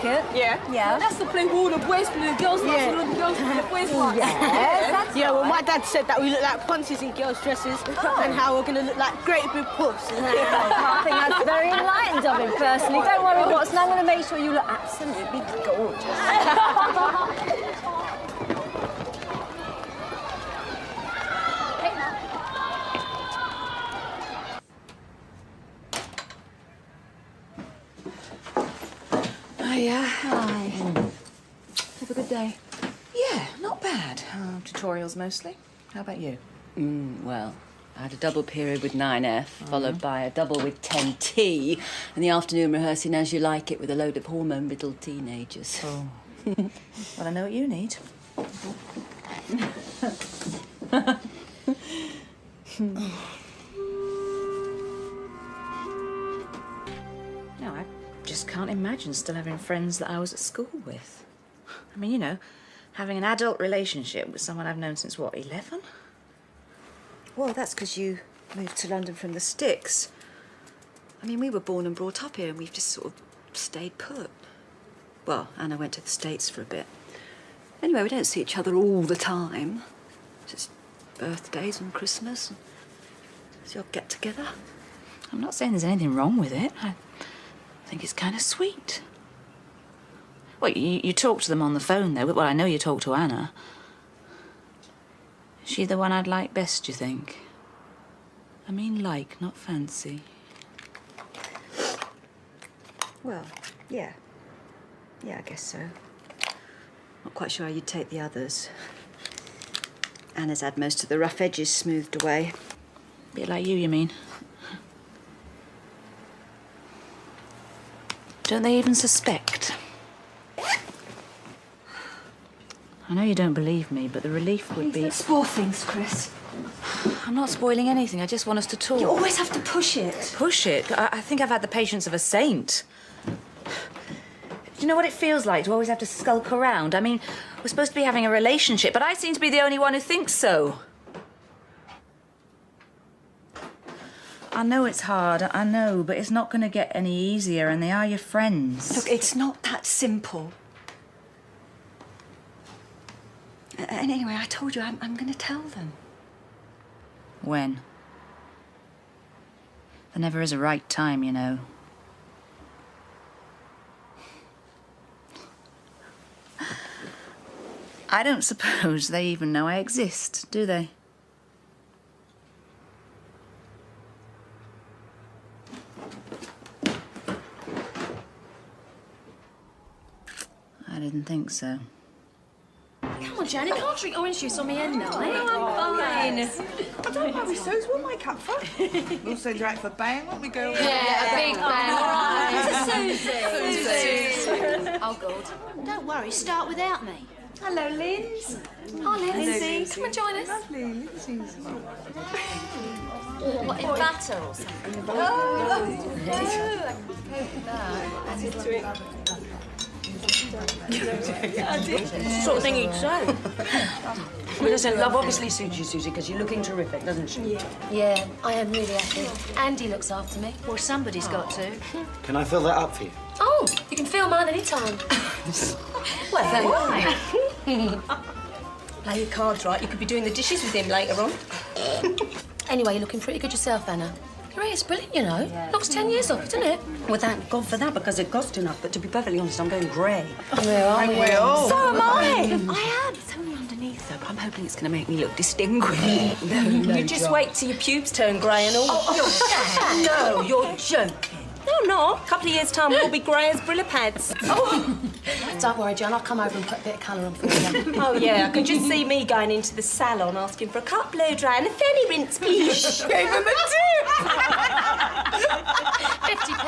it. Yeah. Yeah. That's the play where all the boys play the girls' parts and all the girls play the boys' parts. Yes, Yeah, well, my dad said that we look like ponces in girls' dresses and how we're going to look like great big puffs. I think that's very enlightened of him, personally. Don't worry, Watson. I'm going to make sure you look absolutely gorgeous. Hiya. Hi. Have a good day. Yeah, not bad. Tutorials mostly. How about you? Well, I had a double period with 9F, followed by a double with 10T, and the afternoon rehearsing As You Like It with a load of hormone-riddled teenagers. Oh. Well, I know what you need. No, I just can't imagine still having friends that I was at school with. I mean, you know, having an adult relationship with someone I've known since, what, 11? Well, that's because you moved to London from the sticks. I mean, we were born and brought up here and we've just sort of stayed put. Well, Anna went to the States for a bit. Anyway, we don't see each other all the time. Just birthdays and Christmas. And so you'll get together. I'm not saying there's anything wrong with it. I think it's kind of sweet. Well, you talk to them on the phone, though. Well, I know you talk to Anna. Is she the one I'd like best, do you think? I mean like, not fancy. Well, yeah. Yeah, I guess so. Not quite sure how you'd take the others. Anna's had most of the rough edges smoothed away. Bit like you mean? Don't they even suspect? I know you don't believe me, but the relief would be... Don't spoil things, Chris. I'm not spoiling anything. I just want us to talk. You always have to push it. Push it? I think I've had the patience of a saint. Do you know what it feels like to always have to skulk around? I mean, we're supposed to be having a relationship, but I seem to be the only one who thinks so. I know it's hard, I know, but it's not going to get any easier, and they are your friends. Look, it's not that simple. And anyway, I told you, I'm going to tell them. When? There never is a right time, you know. I don't suppose they even know I exist, do they? I didn't think so. Come on, Janet, can't drink orange juice on me end night. I'm fine. Don't worry, Suze, we'll make up for it. We'll send you out for bang, won't we, girl? Yeah, a big bang. Susie. Oh, God. Don't worry, start without me. Hello, Linz. Hi, Lindsay. Come and join us. Lovely, Lindsay's. What, in batter or something? It's the sort of thing you'd say. Well, listen, love obviously suits you, Susie, because you're looking terrific, doesn't she? Yeah, I am really happy. Andy looks after me. Well, somebody's got to. Can I fill that up for you? Oh, you can fill mine any time. Well, why? Play your cards right. You could be doing the dishes with him later on. Anyway, you're looking pretty good yourself, Anna. Your hair's brilliant, you know. Knocks 10 years off, doesn't it? Well, thank God for that, because it cost enough. But to be perfectly honest, I'm going grey. Where are we? So am I. I am. It's only underneath, though, but I'm hoping it's going to make me look distinguished. No, You just wait till your pubes turn grey and all. No, you're joking. No, I'm not. A couple of years' time, we'll be grey as Brilla pads. Don't worry, John. I'll come over and put a bit of colour on for you. Oh, yeah. I can just see me going into the salon asking for a cut blow dry and a fanny rinse, please. Gave him a tip! 50p.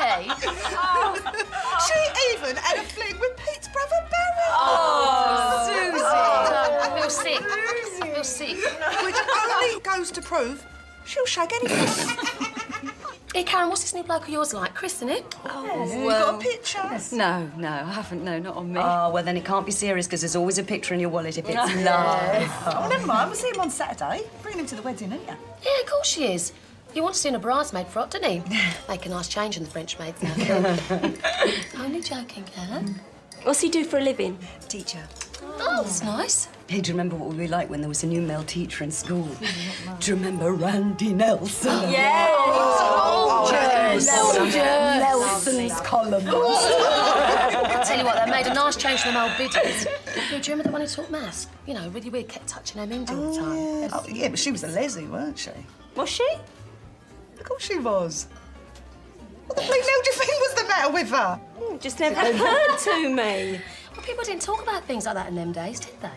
She even had a fling with Pete's brother Barry. I feel sick. I feel sick. Which only goes to prove she'll shag anything. Hey, Karen, what's this new bloke of yours like? Chris, isn't it? You got a picture? No, I haven't. No, not on me. Oh, well, then it can't be serious, because there's always a picture in your wallet if it's love. Oh, never mind. We'll see him on Saturday. Bring him to the wedding, ain't you? Yeah, of course she is. He wants to see in a bridesmaid frock, doesn't he? Make a nice change in the French maids now. Only joking, Karen. What's he do for a living? Teacher. Oh, that's nice. Hey, do you remember what we were like when there was a new male teacher in school? Do you remember Randy Nelson? Nelson's column. I tell you what, they made a nice change to them old biddies. Do you remember the one who taught maths? You know, really weird, kept touching her mindy all the time. Yeah. Oh, yeah, but she was a leslie, weren't she? Was she? Of course she was. What the bloody hell do you think was the matter with her? Just never occurred to me. Well, people didn't talk about things like that in them days, did they?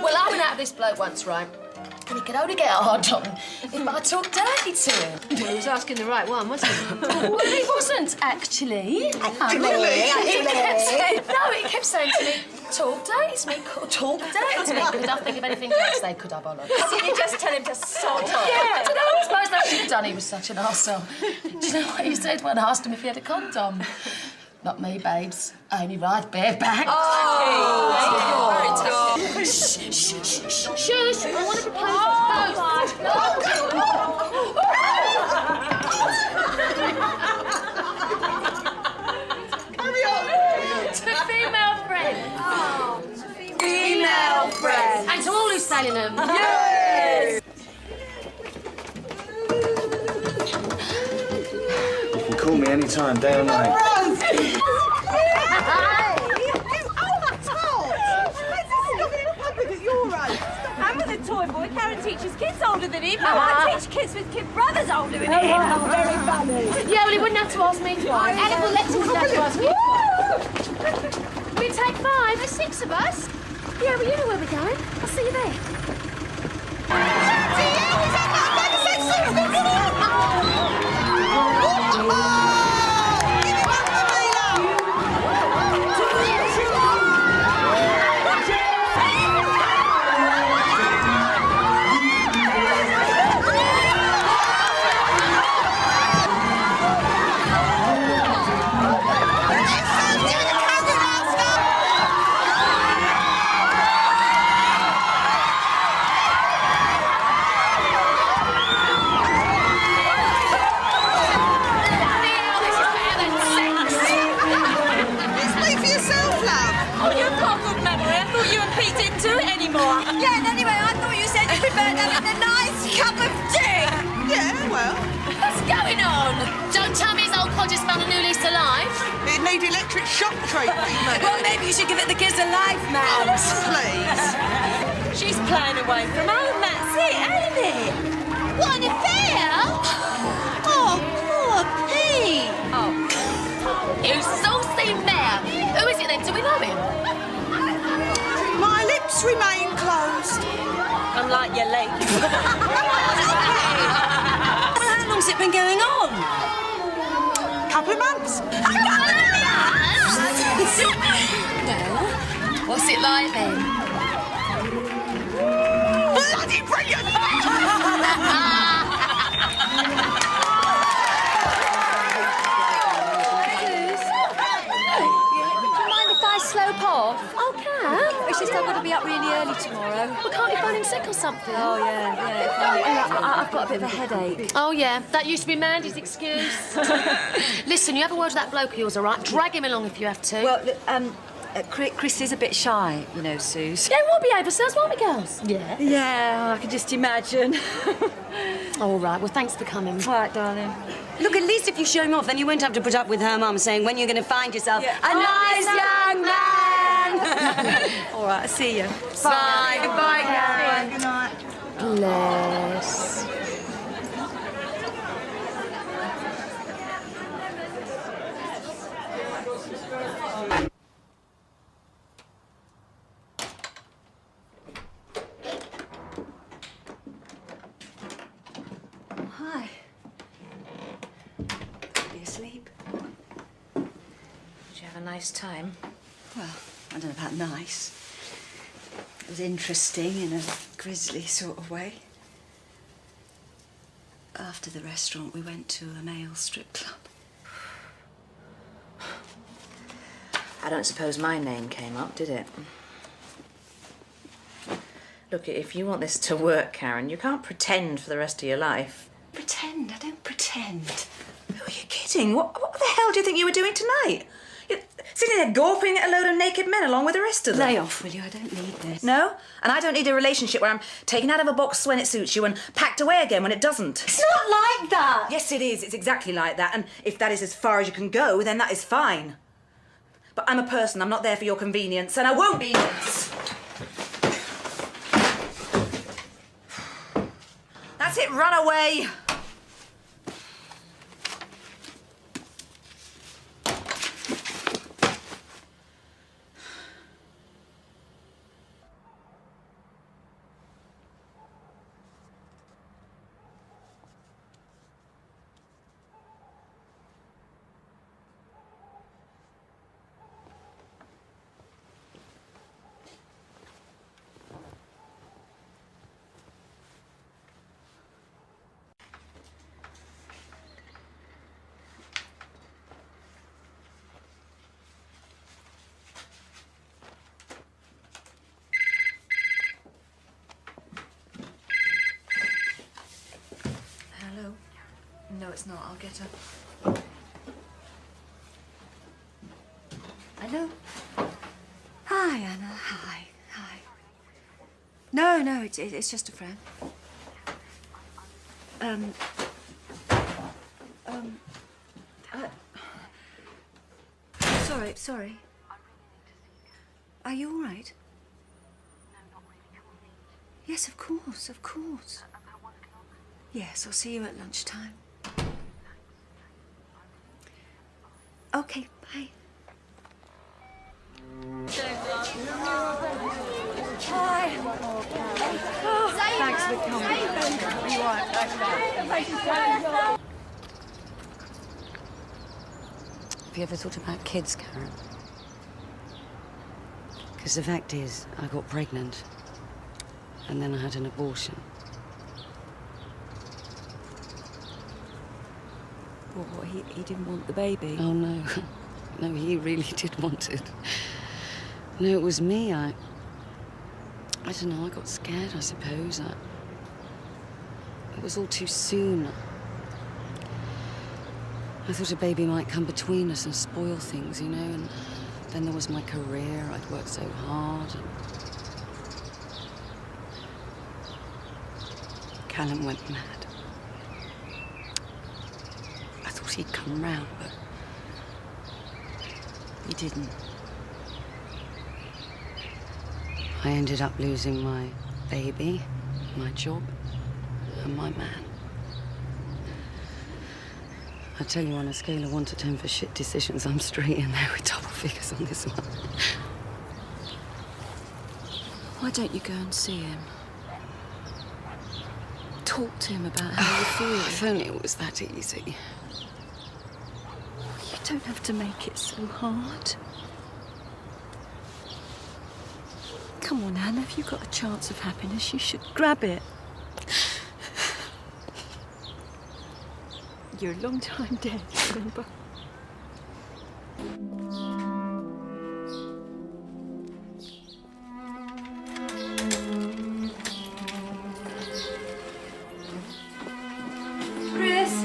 Well, I went out with this bloke once, right? And he could only get a hard on if I talked dirty to him. Well, he was asking the right one, wasn't he? Well, he wasn't, actually. He kept saying to me, talk dirty to me, talk dirty to me. Could I think of anything else they could have on us? Didn't you just tell him to sod off? Yeah. I don't know, I suppose that should have done. He was such an arsehole. Do you know what he said when I asked him if he had a condom? Not me, babes. I only ride bareback. Shush! I want to propose To a female friend. Female friend. And to all who's sailing them. Yes! You can call me anytime, day or night. toy boy. Karen teaches kids older than him. I teach kids with kid brothers older than him. Very funny. Yeah, well, he wouldn't have to ask me twice. Ellen will let him have to ask me twice. We take 5, there's 6 of us. Yeah, well, you know where we're going. I'll see you there. Yeah, and anyway, I thought you said you preferred having a nice cup of tea. Yeah, well. What's going on? Don't tell me his old codger's found a new lease of life. It needs electric shock treatment. Well, maybe you should give it the kiss of life, man. Please. She's playing away from home, that's it, ain't it? What, an affair? Oh, poor Pete. Oh. You saucy man. Who is it then? Do we know him? My lips remain closed. Unlike your leg. How long's it been going on? Couple of months. Well, what's it like then? Bloody brilliant! Slope off. Oh, Cat? It's just I've got to be up really early tomorrow. Well, can't you phone in sick or something? Oh, yeah. I've got a bit of a headache. Oh, yeah. That used to be Mandy's excuse. Listen, you have a word with that bloke of yours, all right? Drag him along if you have to. Well, Chris is a bit shy, you know, Suze. Yeah, we'll behave ourselves, won't we, girls? Yeah. Yeah, I can just imagine. All right, well, thanks for coming. All right, darling. Look, at least if you show him off, then you won't have to put up with her mum saying when you're going to find yourself a nice young man. All right, I'll see you. Bye. Goodbye, Karen. Good night. Bless. Hi. You asleep? Did you have a nice time? Well, I don't know about nice. It was interesting in a grisly sort of way. After the restaurant, we went to a male strip club. Had don't suppose my name came up, did it? Look, if you want this to work, Karen, you can't pretend for the rest of your life. Pretend? I don't pretend. Who are you kidding? What the hell do you think you were doing tonight? You're sitting there gawping at a load of naked men along with the rest of them. Lay off, will you? I don't need this. No? And I don't need a relationship where I'm taken out of a box when it suits you and packed away again when it doesn't. It's not like that! Yes, it is. It's exactly like that. And if that is as far as you can go, then that is fine. But I'm a person. I'm not there for your convenience, and I won't be. That's it. Run away. Hello? No, it's not. I'll get her. Hello? Hi, Anna. Hi. Hi. No, it's just a friend. Sorry. Are you all right? Yes, of course. Yes, I'll see you at lunchtime. Okay, bye. Hi. Oh, thanks for coming. You are. Have you ever thought about kids, Karen? Because the fact is, I got pregnant, and then I had an abortion. What, he didn't want the baby? Oh, no. No, he really did want it. No, it was me. I don't know, I got scared, I suppose. It was all too soon. I thought a baby might come between us and spoil things, you know, and then there was my career. I'd worked so hard. And Callum went mad. I thought he'd come round, but he didn't. I ended up losing my baby, my job, and my man. I tell you, on a scale of 1 to 10 for shit decisions, I'm straight in there with double figures on this one. Why don't you go and see him? Talk to him about how you feel. If only it was that easy. You don't have to make it so hard. Come on, Anne, if you've got a chance of happiness, you should grab it. You're a long time dead, remember? Chris?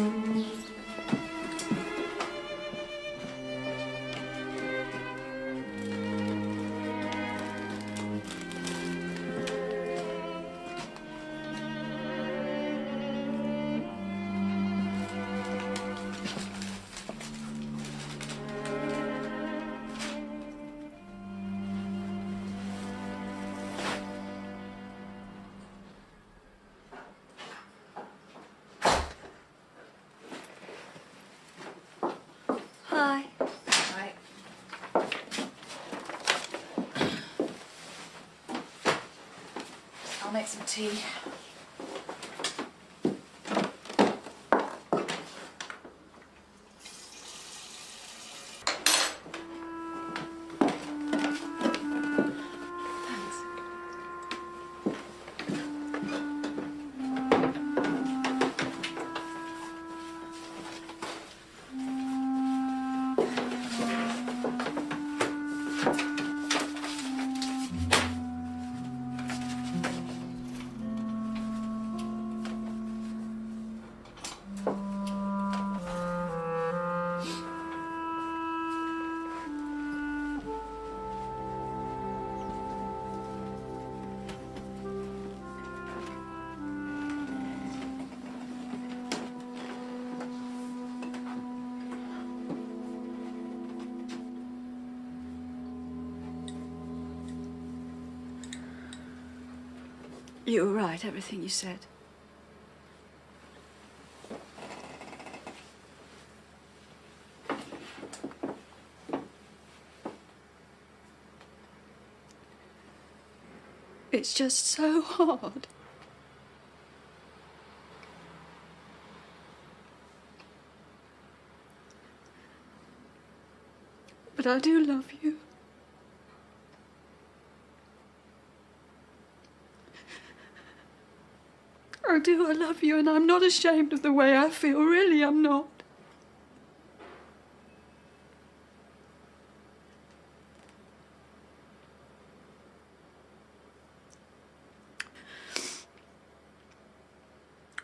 Hi. Right. I'll make some tea. You were right, everything you said. It's just so hard. But I do love you. I do, I love you, and I'm not ashamed of the way I feel, really, I'm not.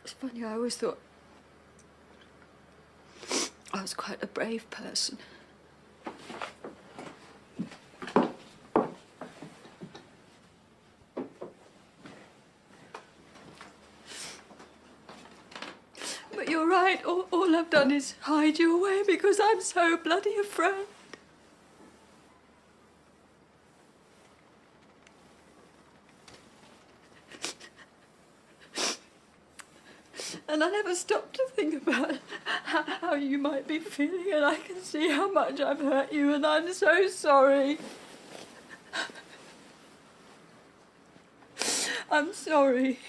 It's funny, I always thought I was quite a brave person. But you're right, all I've done is hide you away because I'm so bloody afraid. And I never stopped to think about how you might be feeling, and I can see how much I've hurt you, and I'm so sorry. I'm sorry.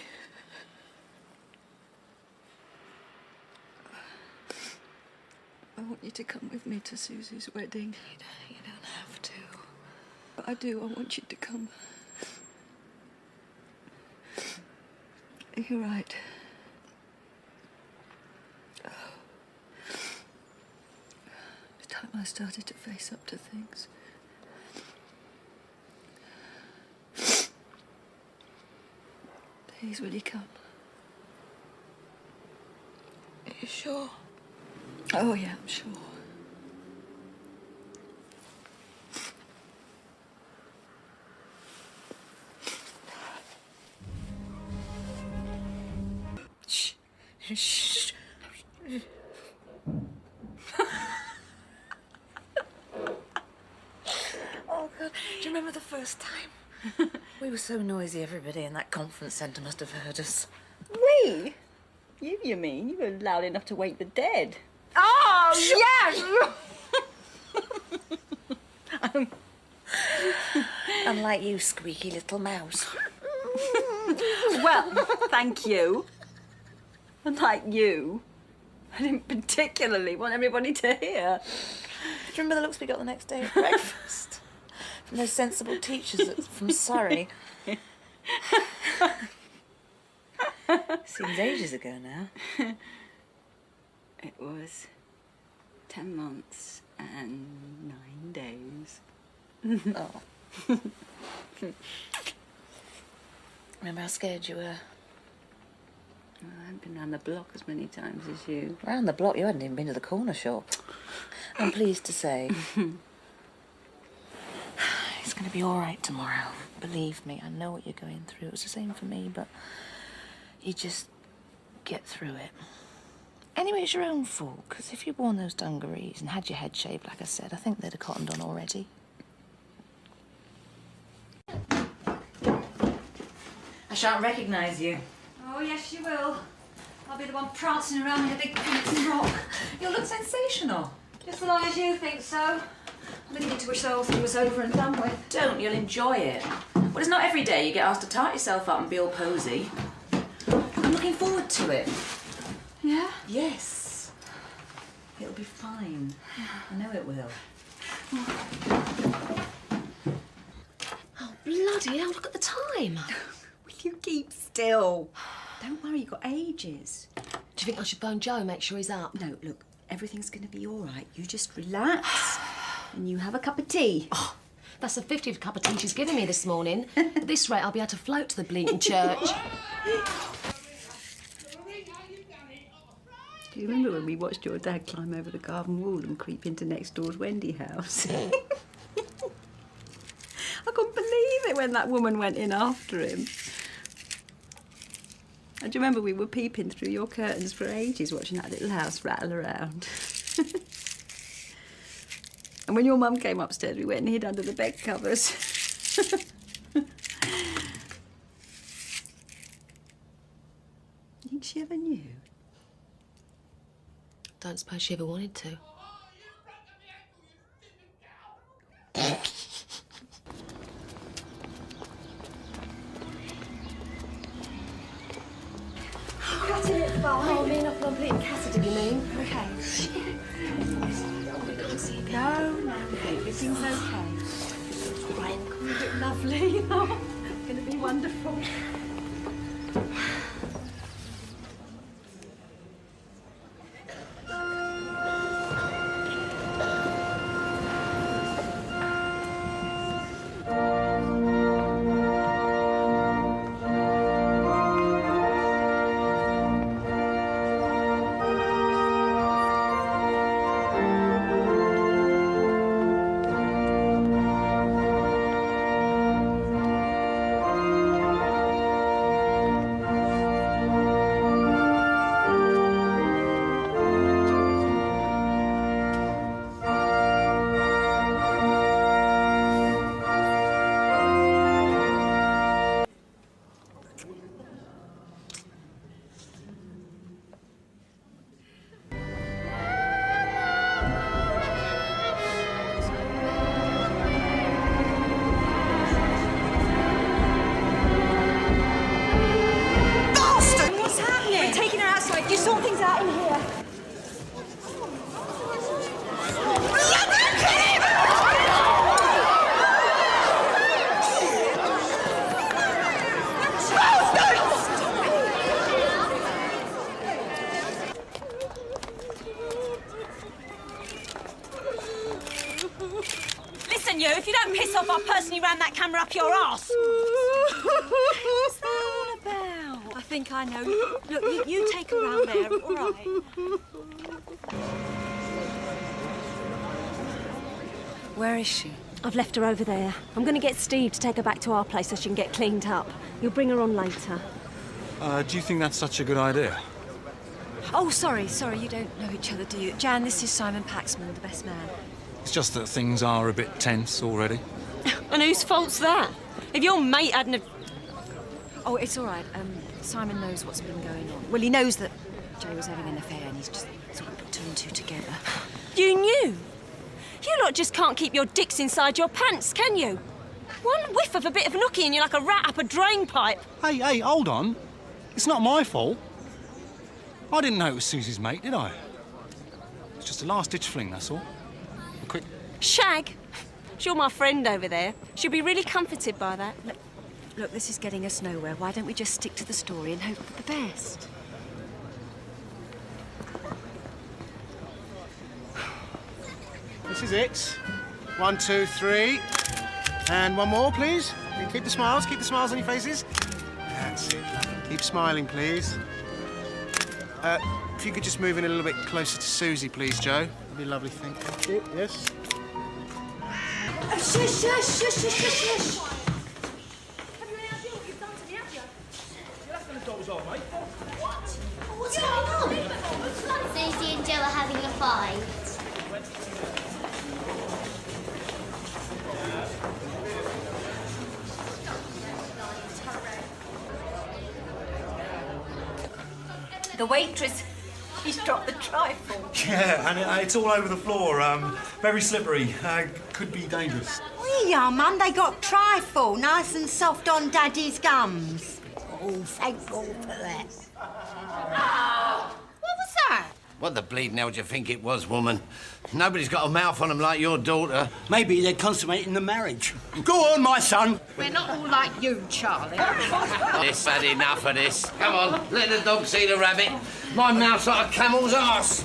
I want you to come with me to Susie's wedding. You don't have to. But I do, I want you to come. You're right. It's time I started to face up to things. Please, will you come? Are you sure? Oh, yeah, I'm sure. Shh. Shh. Oh, God. Do you remember the first time? We were so noisy, everybody in that conference centre must have heard us. We? You mean? You were loud enough to wake the dead. Oh, yes! Unlike you, squeaky little mouse. Well, thank you. And like you, I didn't particularly want everybody to hear. Do you remember the looks we got the next day at breakfast? From those sensible teachers from Surrey. Seems ages ago now. It was 10 months and 9 days. Oh. Remember how scared you were? Well, I haven't been round the block as many times as you. Round the block? You hadn't even been to the corner shop. I'm pleased to say. It's going to be all right tomorrow. Believe me, I know what you're going through. It was the same for me, but you just get through it. Anyway, it's your own fault, because if you'd worn those dungarees and had your head shaved, like I said, I think they'd have cottoned on already. I shan't recognise you. Oh, yes, you will. I'll be the one prancing around in a big crimson rock. You'll look sensational. Just as long as you think so. I'm beginning to wish the whole thing was over and done with. Don't, you'll enjoy it. Well, it's not every day you get asked to tart yourself up and be all posy. I'm looking forward to it. Yeah? Yes. It'll be fine. I know it will. Oh, bloody hell, look at the time. Will you keep still? Don't worry, you've got ages. Do you think I should phone Joe and make sure he's up? No, look, everything's going to be all right. You just relax and you have a cup of tea. Oh, that's the 50th cup of tea she's given me this morning. At this rate, I'll be able to float to the bleating church. Do you remember when we watched your dad climb over the garden wall and creep into next door's Wendy house? I couldn't believe it when that woman went in after him. And do you remember we were peeping through your curtains for ages watching that little house rattle around? And when your mum came upstairs, we went and hid under the bed covers. think she ever knew? Don't suppose she ever wanted to. Cutting it fine. Oh, me not completing Cassidy, you mean? Okay. No, everything's okay. Right. You look lovely. Oh, it's going to be wonderful. You sort things out in here. Listen, you, if you don't piss off, I'll personally ram that camera up your arse. What's that all about? I think I know. Look, you take her round there, all right? Where is she? I've left her over there. I'm going to get Steve to take her back to our place so she can get cleaned up. You'll bring her on later. Do you think that's such a good idea? Oh, sorry, you don't know each other, do you? Jan, this is Simon Paxman, the best man. It's just that things are a bit tense already. And whose fault's that? If your mate hadn't... Oh, it's all right. Simon knows what's been going on. Well, he knows that Joe was having an affair and he's just sort of put two and two together. You knew? You lot just can't keep your dicks inside your pants, can you? One whiff of a bit of nookie and you're like a rat up a drain pipe. Hey, hold on. It's not my fault. I didn't know it was Susie's mate, did I? It's just a last-ditch fling, that's all. A quick... Shag? You're my friend over there. She'll be really comforted by that. Look, this is getting us nowhere. Why don't we just stick to the story and hope for the best? This is it. 1, 2, 3. And one more, please. Keep the smiles on your faces. That's it. Keep smiling, please. If you could just move in a little bit closer to Susie, please, Joe. That'd be lovely, thank you. Yes. Shush. What's going on? Susie and Joe are having a fight. The waitress, she's dropped the trifle. Yeah, and it's all over the floor. Very slippery. Could be dangerous. Well, yeah, Mum, they got trifle, nice and soft on Daddy's gums. Oh, thank God for that. What was that? What the bleeding hell do you think it was, woman? Nobody's got a mouth on them like your daughter. Maybe they're consummating the marriage. Go on, my son. We're not all like you, Charlie. This had enough of this. Come on, let the dog see the rabbit. My mouth's like a camel's arse.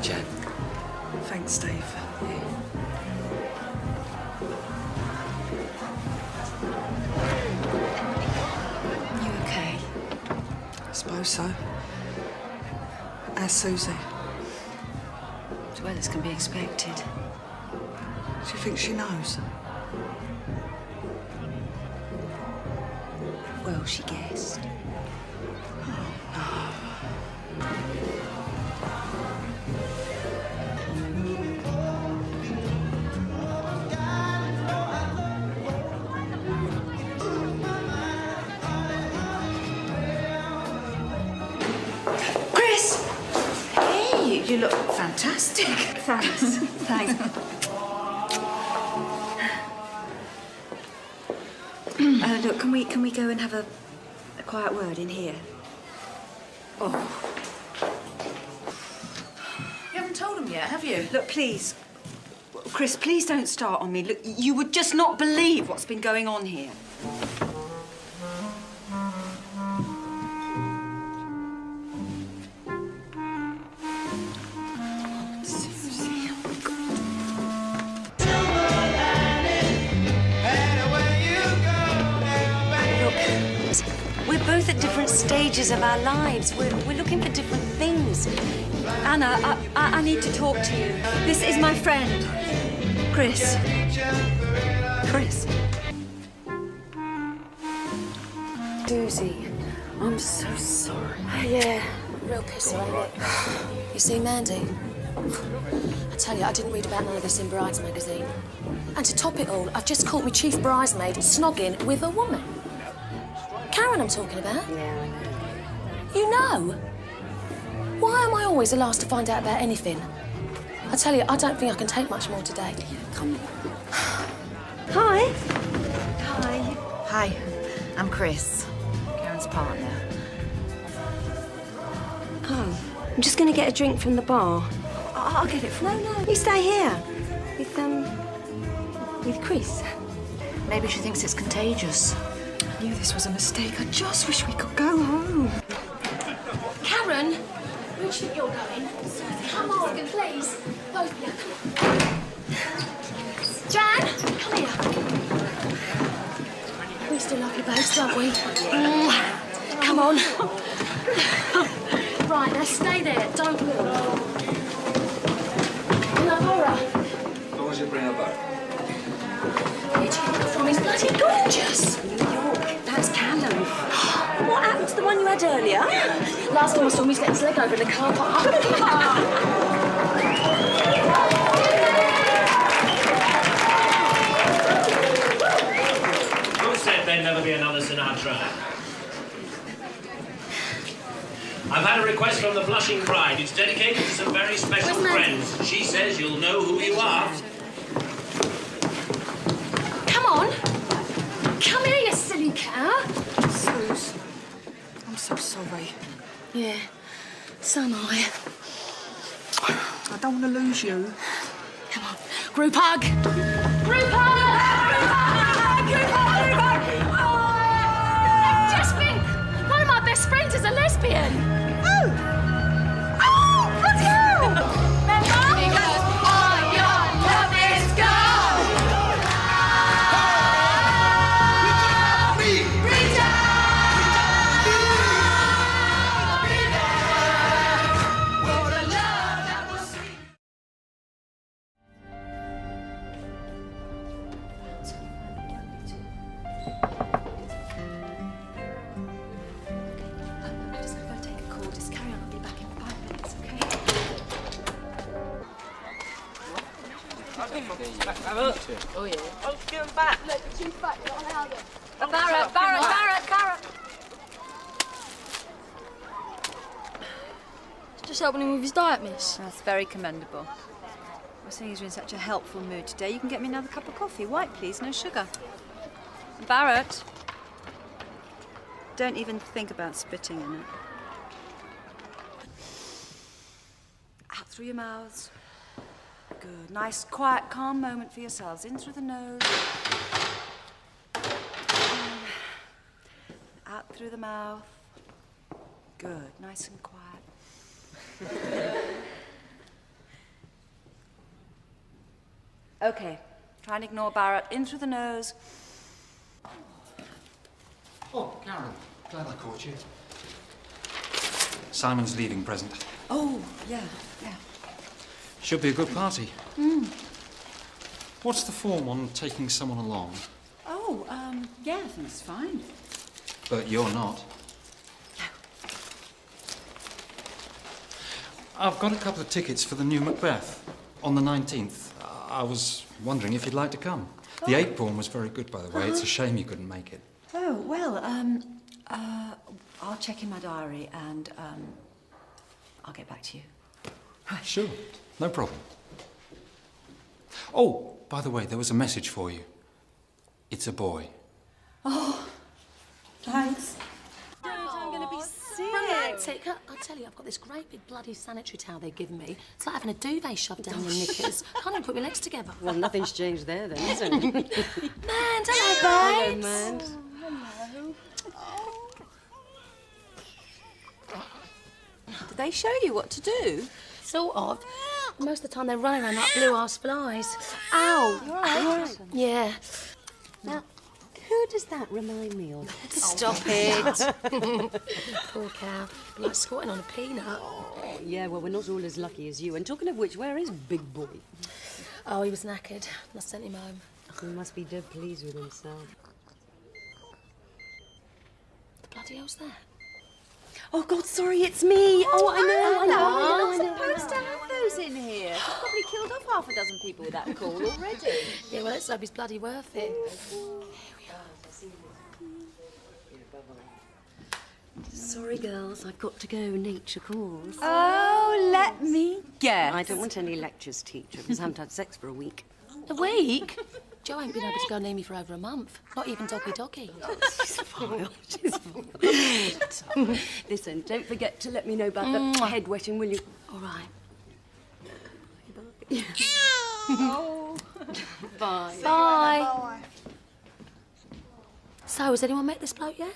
night, Jan. Thanks, Steve. You okay? I suppose so. How's Susie? As well as can be expected. Do you think she knows? Well, she guessed. Chris! Hey, you look fantastic. Thanks. Thanks. Look, can we go and have a quiet word in here? Oh. You haven't told him yet, have you? Look, please. Chris, please don't start on me. Look, you would just not believe what's been going on here. We're both at different stages of our lives. We're looking for different things. Anna, I need to talk to you. This is my friend, Chris. Chris. Doozy, I'm so sorry. Yeah, real pisser, ain't it? You see, Mandy? I tell you, I didn't read about none of this in Bride's magazine. And to top it all, I've just caught me chief bridesmaid snogging with a woman. Karen I'm talking about. Yeah, I know. You know? Why am I always the last to find out about anything? I tell you, I don't think I can take much more today. Come on. Hi. Hi. Hi, I'm Chris, Karen's partner. Oh, I'm just going to get a drink from the bar. I'll get it. No, you stay here. With Chris. Maybe she thinks it's contagious. I knew this was a mistake. I just wish we could go home. Karen, where do you think you're going? Come on, please. Both of you, come on. Jan, come here. We still love you both, don't we? Come on. Right, now stay there. Don't move. Laura. As long as you bring her back. Where do you think from? He's bloody gorgeous. New York. That's Callum. What happened to the one you had earlier? Last time I saw him, he's getting his leg over in the car park. Who said there'd never be another Sinatra? I've had a request from the blushing bride. It's dedicated to some very special friends. She says you'll know who you are. Come on. Come here, you silly cow. Suze, I'm so sorry. Yeah, so am I. I don't want to lose you. Come on. Group hug. Group hug! Group hug! Group hug! Oh! Just think, one of my best friends is a lesbian. Oh, let's go! Remember? Because all your love is gone. Reach out! For the love that was sweet. I just gotta go take a call. Just carry on. I'll be back in 5 minutes, okay? Oh, yeah. Oh, give him back. Look, the chief's back. You're not allowed it. Barrett. Just helping him with his diet, miss. That's very commendable. Well, seeing as you're in such a helpful mood today, you can get me another cup of coffee. White, please, no sugar. Barrett, don't even think about spitting in it. Out through your mouths. Good. Nice, quiet, calm moment for yourselves. In through the nose. Out through the mouth. Good. Nice and quiet. OK. Try and ignore Barrett. In through the nose. Oh, Karen, glad I caught you. Simon's leaving present. Oh, yeah. Should be a good party. Mm. What's the form on taking someone along? Oh, yeah, I think it's fine. But you're not. I've got a couple of tickets for the new Macbeth on the 19th. I was wondering if you'd like to come. The 8 form was very good, by the way. It's a shame you couldn't make it. Oh, well, I'll check in my diary and, I'll get back to you. Sure, no problem. Oh, by the way, there was a message for you. It's a boy. Oh, thanks. I'm going to be sick. Romantic. I tell you, I've got this great big bloody sanitary towel they've given me. It's like having a duvet shoved down your knickers. Can't even put my legs together. Well, nothing's changed there then, has it? Man, hello, babes. Man. Did they show you what to do? Sort of. Most of the time they're running around like blue-ass flies. Ow! You all right? Yeah. Now, who does that remind me of? Stop it. Poor cow. Like squatting on a peanut. Oh, yeah, well, we're not all as lucky as you. And talking of which, where is Big Boy? Oh, he was knackered. I sent him home. He must be dead pleased with himself. The bloody hell's that? Oh, God, sorry, it's me. Oh, I know. I know. You're not supposed to have those in here. I've probably killed off half a dozen people with that call already. Yeah, well, let's hope he's bloody worth it. Sorry, girls, I've got to go. Nature calls. Oh, let me guess. I don't want any lectures, teacher, because I haven't had sex for a week. A week? Jo ain't been able to go near me for over a month. Not even doggy. She's fine. She's fine. Listen, don't forget to let me know about the head wetting, will you? All right. Oh. Bye. Bye. So, has anyone met this bloke yet?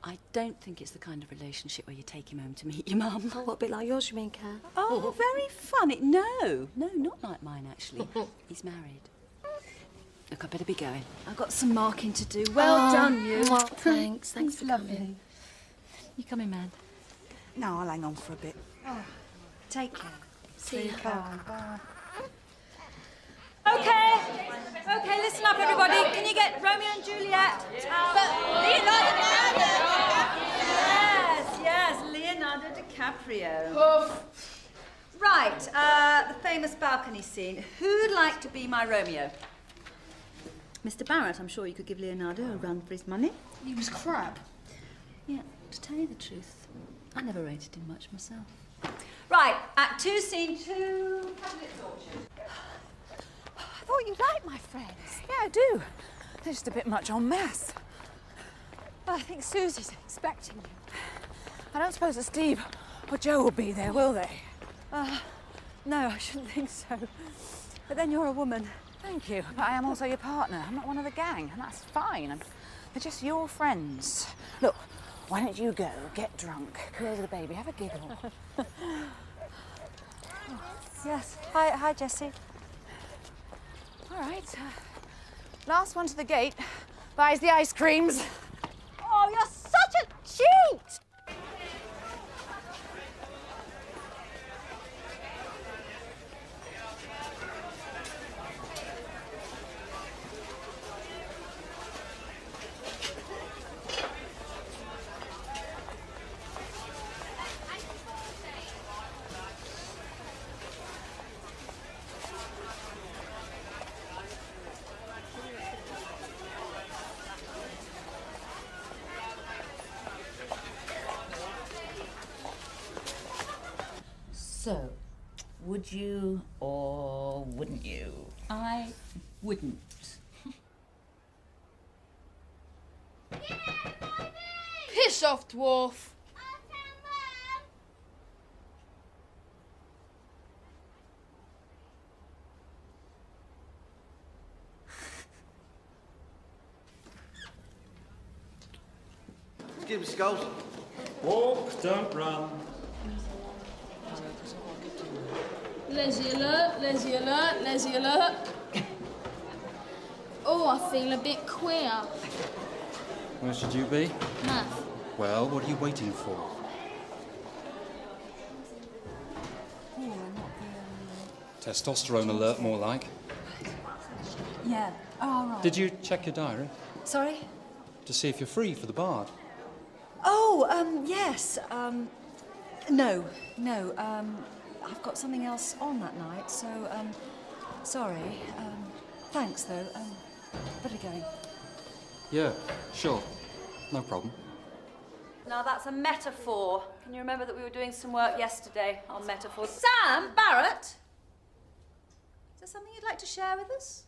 I don't think it's the kind of relationship where you take him home to meet your mum. Oh, what, a bit like yours, you mean, Kat? Oh, very funny. No, not like mine, actually. He's married. Look, I better be going. I've got some marking to do. Well done, you. Well, thanks. Thanks for lovely. coming. You coming, man? No, I'll hang on for a bit. Oh, take care. See you. Bye. Okay, listen up, everybody. Can you get Romeo and Juliet? Yes, Leonardo DiCaprio. Right, the famous balcony scene. Who'd like to be my Romeo? Mr. Barrett, I'm sure you could give Leonardo a run for his money. He was crap. Yeah, to tell you the truth, I never rated him much myself. Right, Act 2, Scene 2, Cabinet Orchard. I thought you liked my friends. Yeah, I do. They're just a bit much en masse. Well, I think Susie's expecting you. I don't suppose that Steve or Joe will be there, will they? No, I shouldn't think so. But then you're a woman. Thank you. But I am also your partner. I'm not one of the gang, and that's fine. They're just your friends. Look, why don't you go, get drunk, go over the baby, have a giggle. Yes. Hi, Jessie. All right. Last one to the gate buys the ice creams. Oh, you're such a cheat! So, would you or wouldn't you? I wouldn't. Piss off, dwarf. Excuse me, Skulls. Walk, don't run. Leslie alert, Leslie alert, Leslie alert. Oh, I feel a bit queer. Where should you be? Math. Well, what are you waiting for? Testosterone alert, more like. Yeah. Oh, right. Did you check your diary Sorry? to see if you're free for the bard? Oh, yes. No. I've got something else on that night, so, sorry. Thanks, though. Better go. Yeah, sure. No problem. Now that's a metaphor. Can you remember that we were doing some work yesterday on metaphors? Sam Barrett! Is there something you'd like to share with us?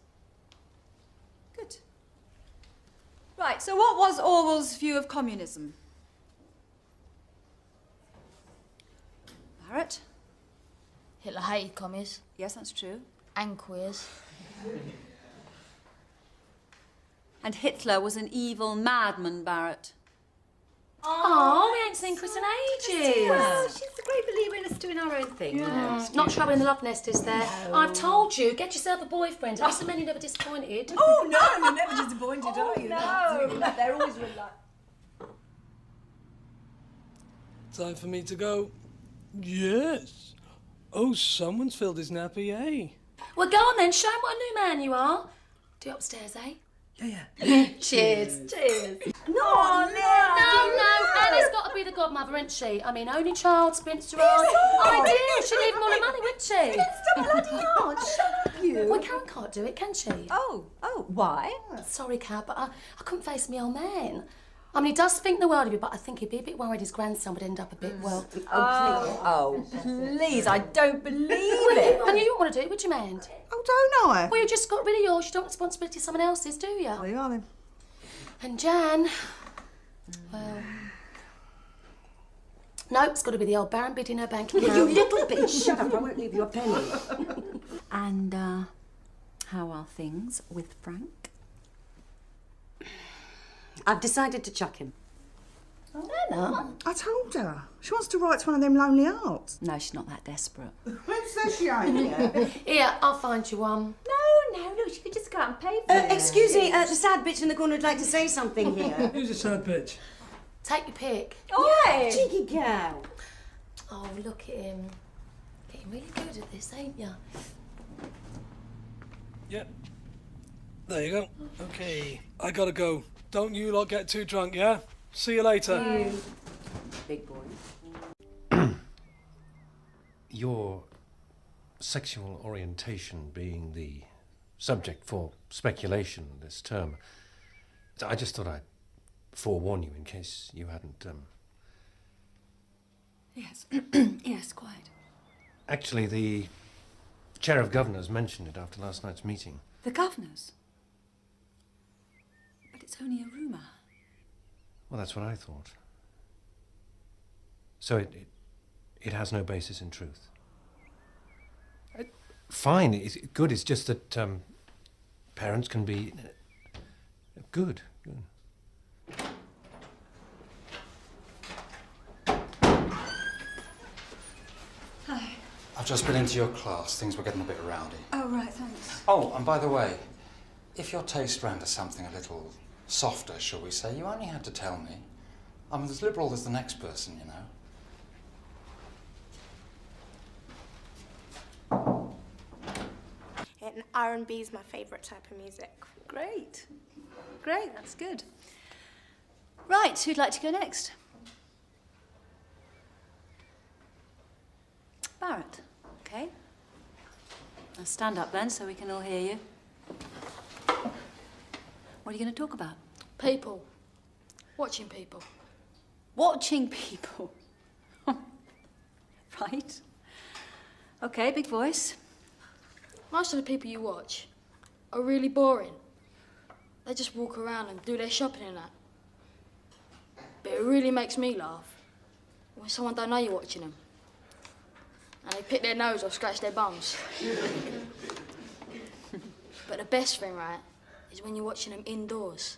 Good. Right, so what was Orwell's view of communism? Barrett? Hitler hated commies. Yes, that's true. And queers. And Hitler was an evil madman, Barrett. Oh, we ain't seen Chris in ages. Well, she's a great believer in us doing our own thing, you know. Not trouble in the love nest, is there? I've told you, get yourself a boyfriend. Have so many never disappointed. Oh, no, you're never disappointed, are you? No. They're always relaxed. Time for me to go. Yes. Oh, someone's filled his nappy, eh? Well, go on then, show him what a new man you are. Do it upstairs, eh? Yeah. Cheers. Cheers. No, Annie's got to be the godmother, isn't she? I mean, only child, spinster aunt. Ideal, she'd leave him all the money, wouldn't she? bloody hard, shut you. Well, Karen can't do it, can she? Oh, why? Sorry, Kat, but I couldn't face my old man. I mean, he does think the world of you, but I think he'd be a bit worried his grandson would end up a bit, well... Oh, please, I don't believe it. And you don't want to do it, would you, Mand? Oh, don't I? Well, you just got rid of yours. You don't want responsibility of someone else's, do you? There you are, then. And Jan... Well... No, it's got to be the old Baron bidding her banking account. You little bitch, shut up, I won't leave you a penny. And, how are things with Frank? I've decided to chuck him. Anna? I told her. She wants to write to one of them lonely hearts. No, she's not that desperate. When says she ain't yet? Here, I'll find you one. No, she could just go out and pay for it. Excuse me, the sad bitch in the corner would like to say something here. Who's a sad bitch? Take your pick. Oh, cheeky girl. Oh, look at him. Getting really good at this, ain't you? Yep. There you go. Okay, I gotta go. Don't you lot get too drunk, yeah? See you later. Big boy. Your sexual orientation being the subject for speculation this term, I just thought I'd forewarn you in case you hadn't, Yes. Yes, quite. Actually, the chair of governors mentioned it after last night's meeting. The governors? But it's only a rumour. Well, that's what I thought. So it has no basis in truth. Fine, it's good. It's just that parents can be good. Hi. I've just been into your class. Things were getting a bit rowdy. Oh, right, thanks. Oh, and by the way, if your taste ran to something a little softer, shall we say, you only had to tell me. I'm as liberal as the next person, you know. And R&B is my favourite type of music. Great. Great, that's good. Right, who'd like to go next? Barrett. Okay. Now stand up then so we can all hear you. What are you going to talk about? People. Watching people. Watching people. Right. Okay, big voice. Most of the people you watch are really boring. They just walk around and do their shopping and that. But it really makes me laugh when someone don't know you're watching them. And they pick their nose or scratch their bums. But the best thing, right, is when you're watching them indoors.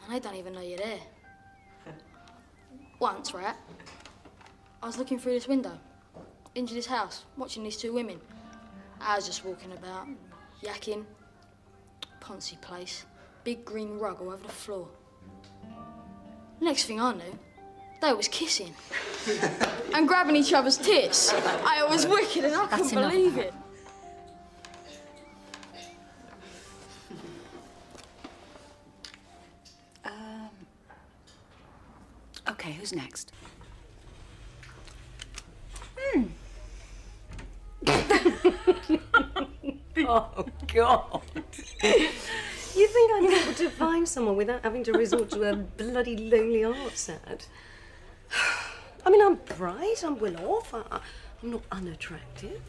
And they don't even know you're there. Once, right, I was looking through this window into this house, watching these two women. I was just walking about, yakking, Poncy place. Big green rug all over the floor. Next thing I knew, they was kissing. And grabbing each other's tits. It was wicked and I couldn't believe it. Okay, who's next? Oh, God. You think I'd be able to find someone without having to resort to a bloody lonely art set? I mean, I'm bright, I'm well off, I'm not unattractive.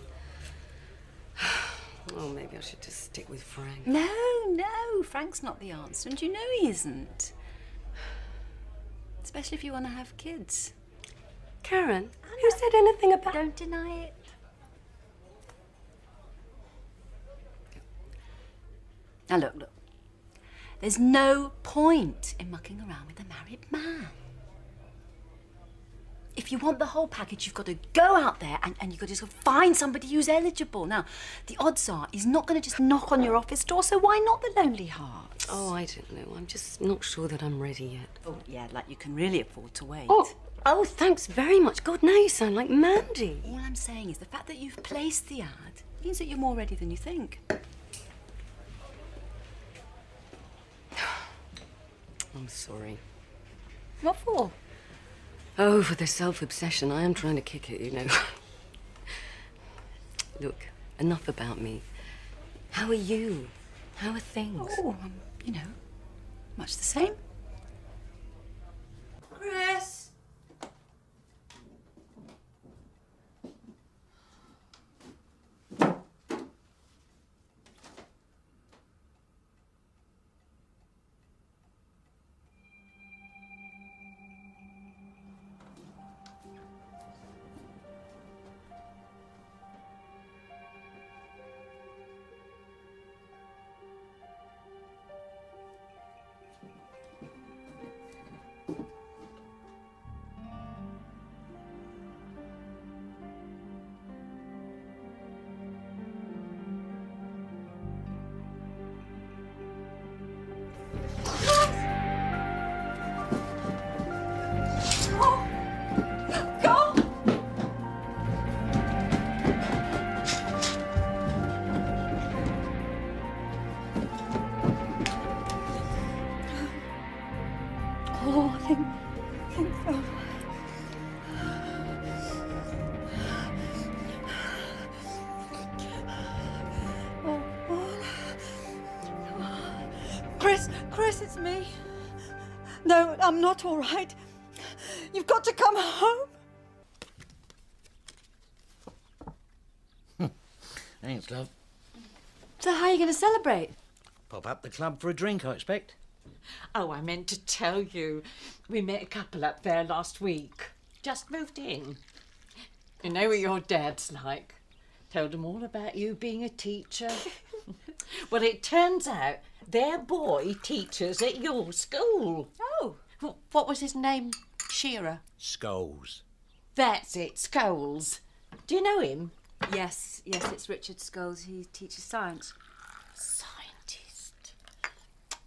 Oh, maybe I should just stick with Frank. No, Frank's not the answer, and you know he isn't. Especially if you want to have kids. Karen, who said anything about... Don't deny it. Now look. There's no point in mucking around with a married man. If you want the whole package, you've got to go out there and you've got to just find somebody who's eligible. Now, the odds are he's not going to just knock on your office door, so why not the Lonely Hearts? Oh, I don't know. I'm just not sure that I'm ready yet. Oh, yeah, like you can really afford to wait. Oh, thanks very much. God, now you sound like Mandy. All I'm saying is the fact that you've placed the ad means that you're more ready than you think. I'm sorry. What for? Oh, for the self-obsession. I am trying to kick it, you know. Look, enough about me. How are you? How are things? Oh, you know, much the same. Chris! Oh, I think so. Chris, it's me. No, I'm not all right. You've got to come home. Thanks, love. So how are you going to celebrate? Pop up the club for a drink, I expect. Oh, I meant to tell you. We met a couple up there last week. Just moved in. You know what your dad's like. Told them all about you being a teacher. Well, it turns out their boy teaches at your school. Oh. What was his name? Shearer? Scholes. That's it, Scholes. Do you know him? Yes, it's Richard Scholes. He teaches science. Scientist.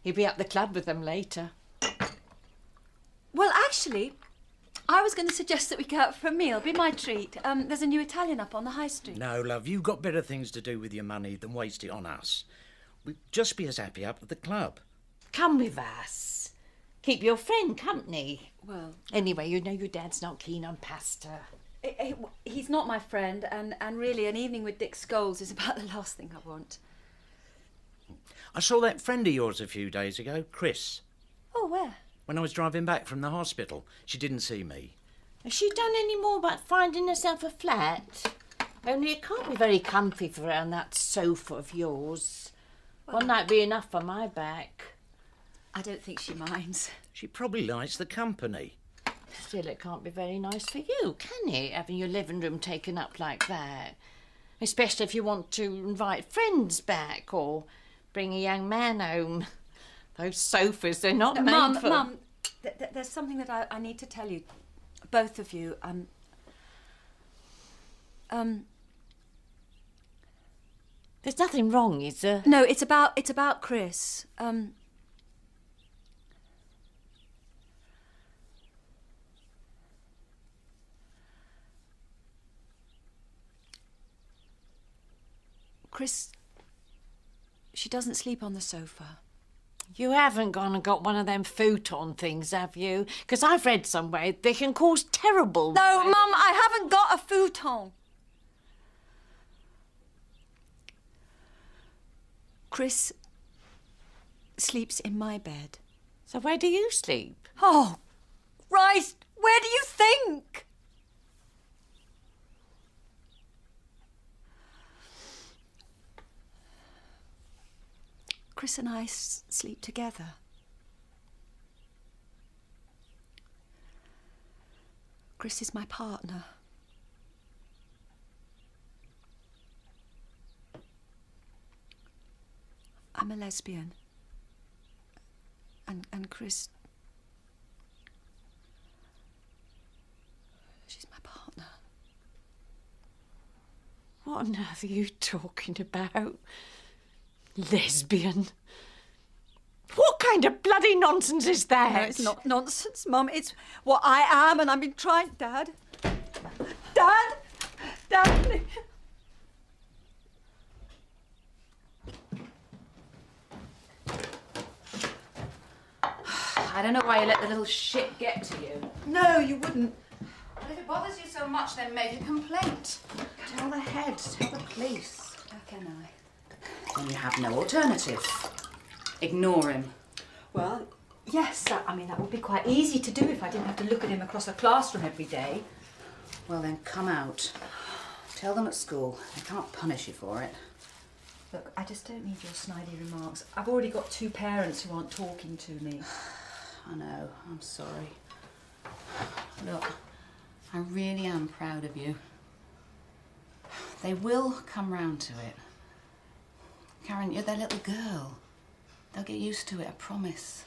He'll be at the club with them later. Well, actually, I was going to suggest that we go out for a meal. Be my treat. There's a new Italian up on the high street. No, love, you've got better things to do with your money than waste it on us. We'd just be as happy up at the club. Come with us. Keep your friend company. Well... Anyway, you know your dad's not keen on pasta. He's not my friend, and really an evening with Dick Scholes is about the last thing I want. I saw that friend of yours a few days ago, Chris. Oh, where? When I was driving back from the hospital. She didn't see me. Has she done any more about finding herself a flat? Only it can't be very comfy for her on that sofa of yours. One night be enough for my back. I don't think she minds. She probably likes the company. Still, it can't be very nice for you, can it, having your living room taken up like that? Especially if you want to invite friends back or bring a young man home. Those sofas, they're not made for... Mum, there's something that I need to tell you. Both of you. There's nothing wrong, is there? No, it's about Chris. Chris, she doesn't sleep on the sofa. You haven't gone and got one of them futon things, have you? Because I've read somewhere they can cause terrible... No, Mum, I haven't got a futon. Chris sleeps in my bed. So where do you sleep? Oh, Christ, where do you think? Chris and I sleep together. Chris is my partner. I'm a lesbian. And Chris... she's my partner. What on earth are you talking about? Lesbian? What kind of bloody nonsense is that? No, it's not nonsense, Mum. It's what I am, and I've been trying... Dad? Dad? Dad, please. I don't know why you let the little shit get to you. No, you wouldn't. Well, if it bothers you so much, then make a complaint. Tell the head, tell the police. How can I? Then you have no alternative. Ignore him. Well, yes, I mean, that would be quite easy to do if I didn't have to look at him across a classroom every day. Well, then come out. Tell them at school. They can't punish you for it. Look, I just don't need your snidey remarks. I've already got 2 parents who aren't talking to me. I know, I'm sorry. Look, I really am proud of you. They will come round to it. Karen, you're their little girl. They'll get used to it, I promise.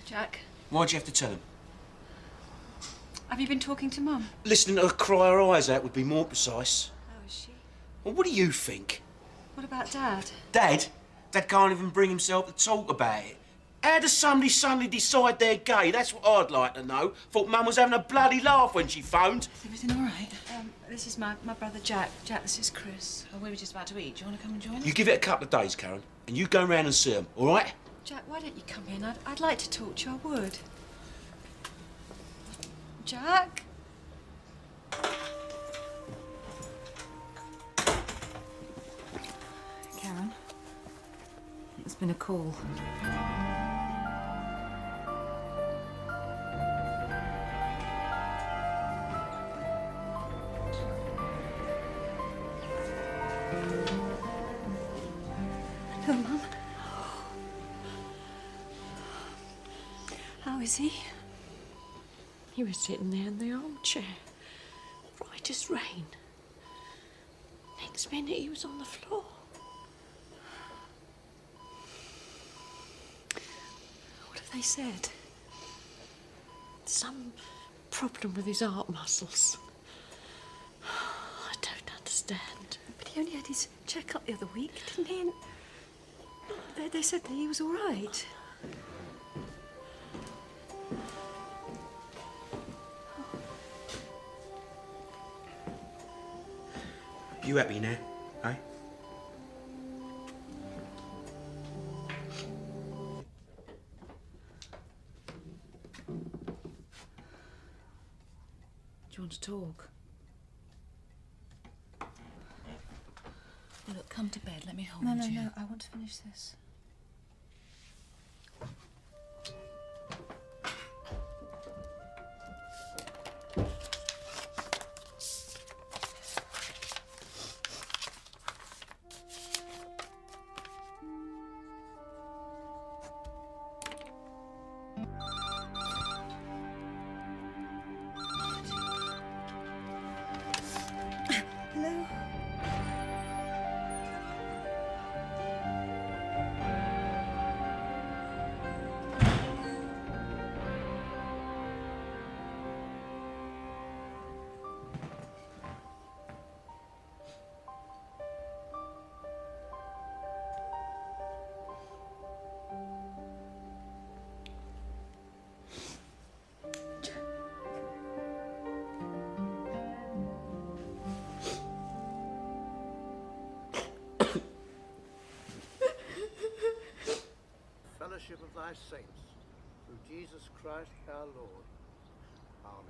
Jack, Why'd you have to tell him? have you been talking to Mum? Listening to her cry her eyes out would be more precise. Oh, is she? Well, what do you think? What about Dad? Dad? Dad can't even bring himself to talk about it. How does somebody suddenly decide they're gay? That's what I'd like to know. Thought Mum was having a bloody laugh when she phoned. Is everything all right? This is my brother Jack. Jack, this is Chris. Oh, we were just about to eat. Do you want to come and join us? You give it a couple of days, Karen, and you go round and see them, all right? Jack, why don't you come in? I'd like to talk to you. I would. Jack? Karen, there's been a call. Hello, Mum. How is he? He was sitting there in the armchair, right as rain. Next minute, he was on the floor. What have they said? Some problem with his heart muscles. I don't understand. But he only had his check-up the other week, didn't he? And they said that he was all right. You happy now, eh? Do you want to talk? Well, look, come to bed. Let me hold you. No. I want to finish this. Hello? thy saints, through Jesus Christ our Lord. Amen.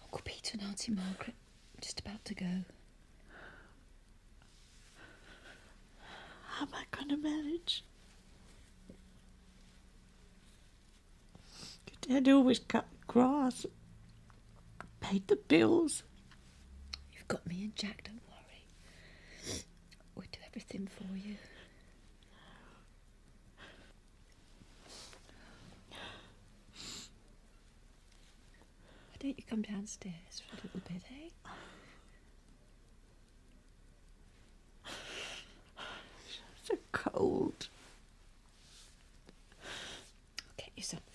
Uncle Peter and Auntie Margaret just about to go. How am I going to manage? Your dad always cut the grass, paid the bills. You've got me and Jack, don't worry. We'll do everything for you. Why don't you come downstairs for a little bit, eh? So cold. I'll get you something.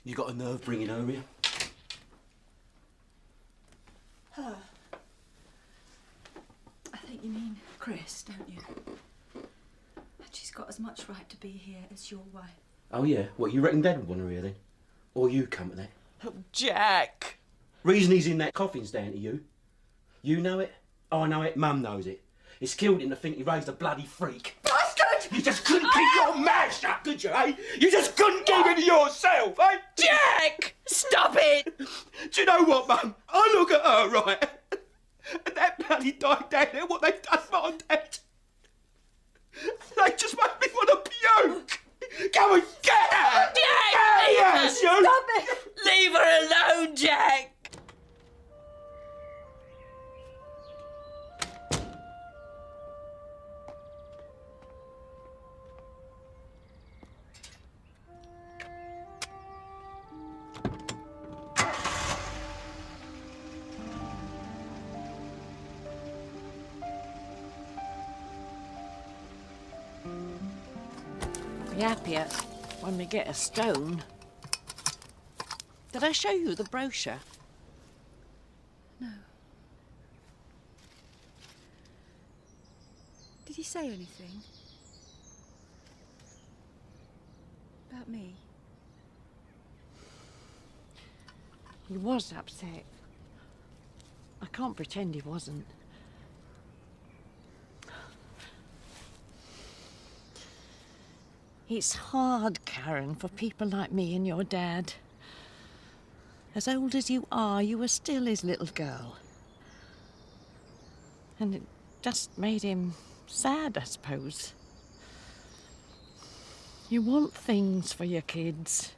You got a nerve bringing her here? Her? I think you mean Chris, don't you? And she's got as much right to be here as your wife. Oh, yeah? What, you reckon Dad would want her here then? Or you company? Oh, Jack! Reason he's in that coffin's down to you. You know it, I know it, Mum knows it. It's killed him to think he raised a bloody freak. Bastard! You just couldn't keep your mouth shut, could you, eh? You just couldn't keep it to yourself, eh? Jack! Stop it! Do you know what, Mum? I look at her, right? And that bloody dog down there, what they've done to my dad. They just make me want to puke. Go and get her! Jack! Yes, you! Stop it! Leave her alone, Jack! Be happier when we get a stone. Did I show you the brochure? No. Did he say anything? About me? He was upset. I can't pretend he wasn't. It's hard, Karen, for people like me and your dad. As old as you were still his little girl. And it just made him sad, I suppose. You want things for your kids.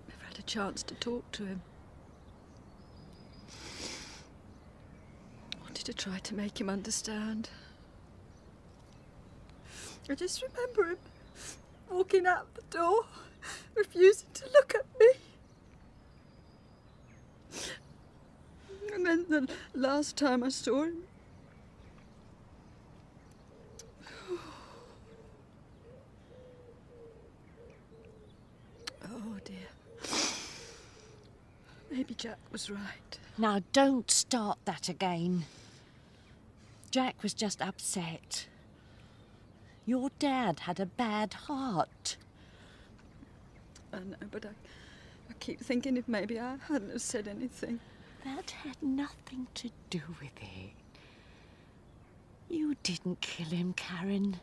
Never had a chance to talk to him. Wanted to try to make him understand. I just remember him walking out the door, refusing to look at me. And then the last time I saw him, oh dear. Maybe Jack was right. Now, don't start that again. Jack was just upset. Your dad had a bad heart. I know, but I keep thinking if maybe I hadn't have said anything. That had nothing to do with it. You didn't kill him, Karen.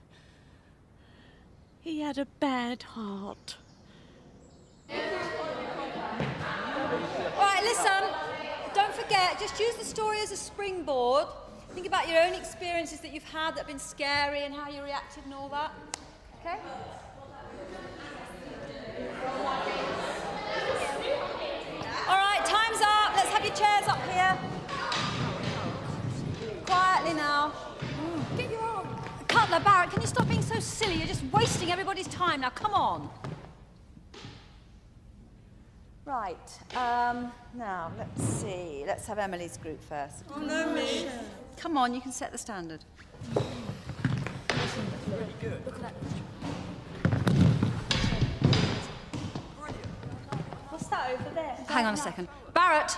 He had a bad heart. All right, listen. Don't forget, just use the story as a springboard. Think about your own experiences that you've had that have been scary and how you reacted and all that. Okay? have your chairs up here? Quietly now. Get your arm. Cutler, Barrett, can you stop being so silly? You're just wasting everybody's time. Now, come on. Right. Now, let's see. Let's have Emily's group first. Oh, no, me. Come on, you can set the standard. Really good. What's that over there? Hang on a second. Barrett!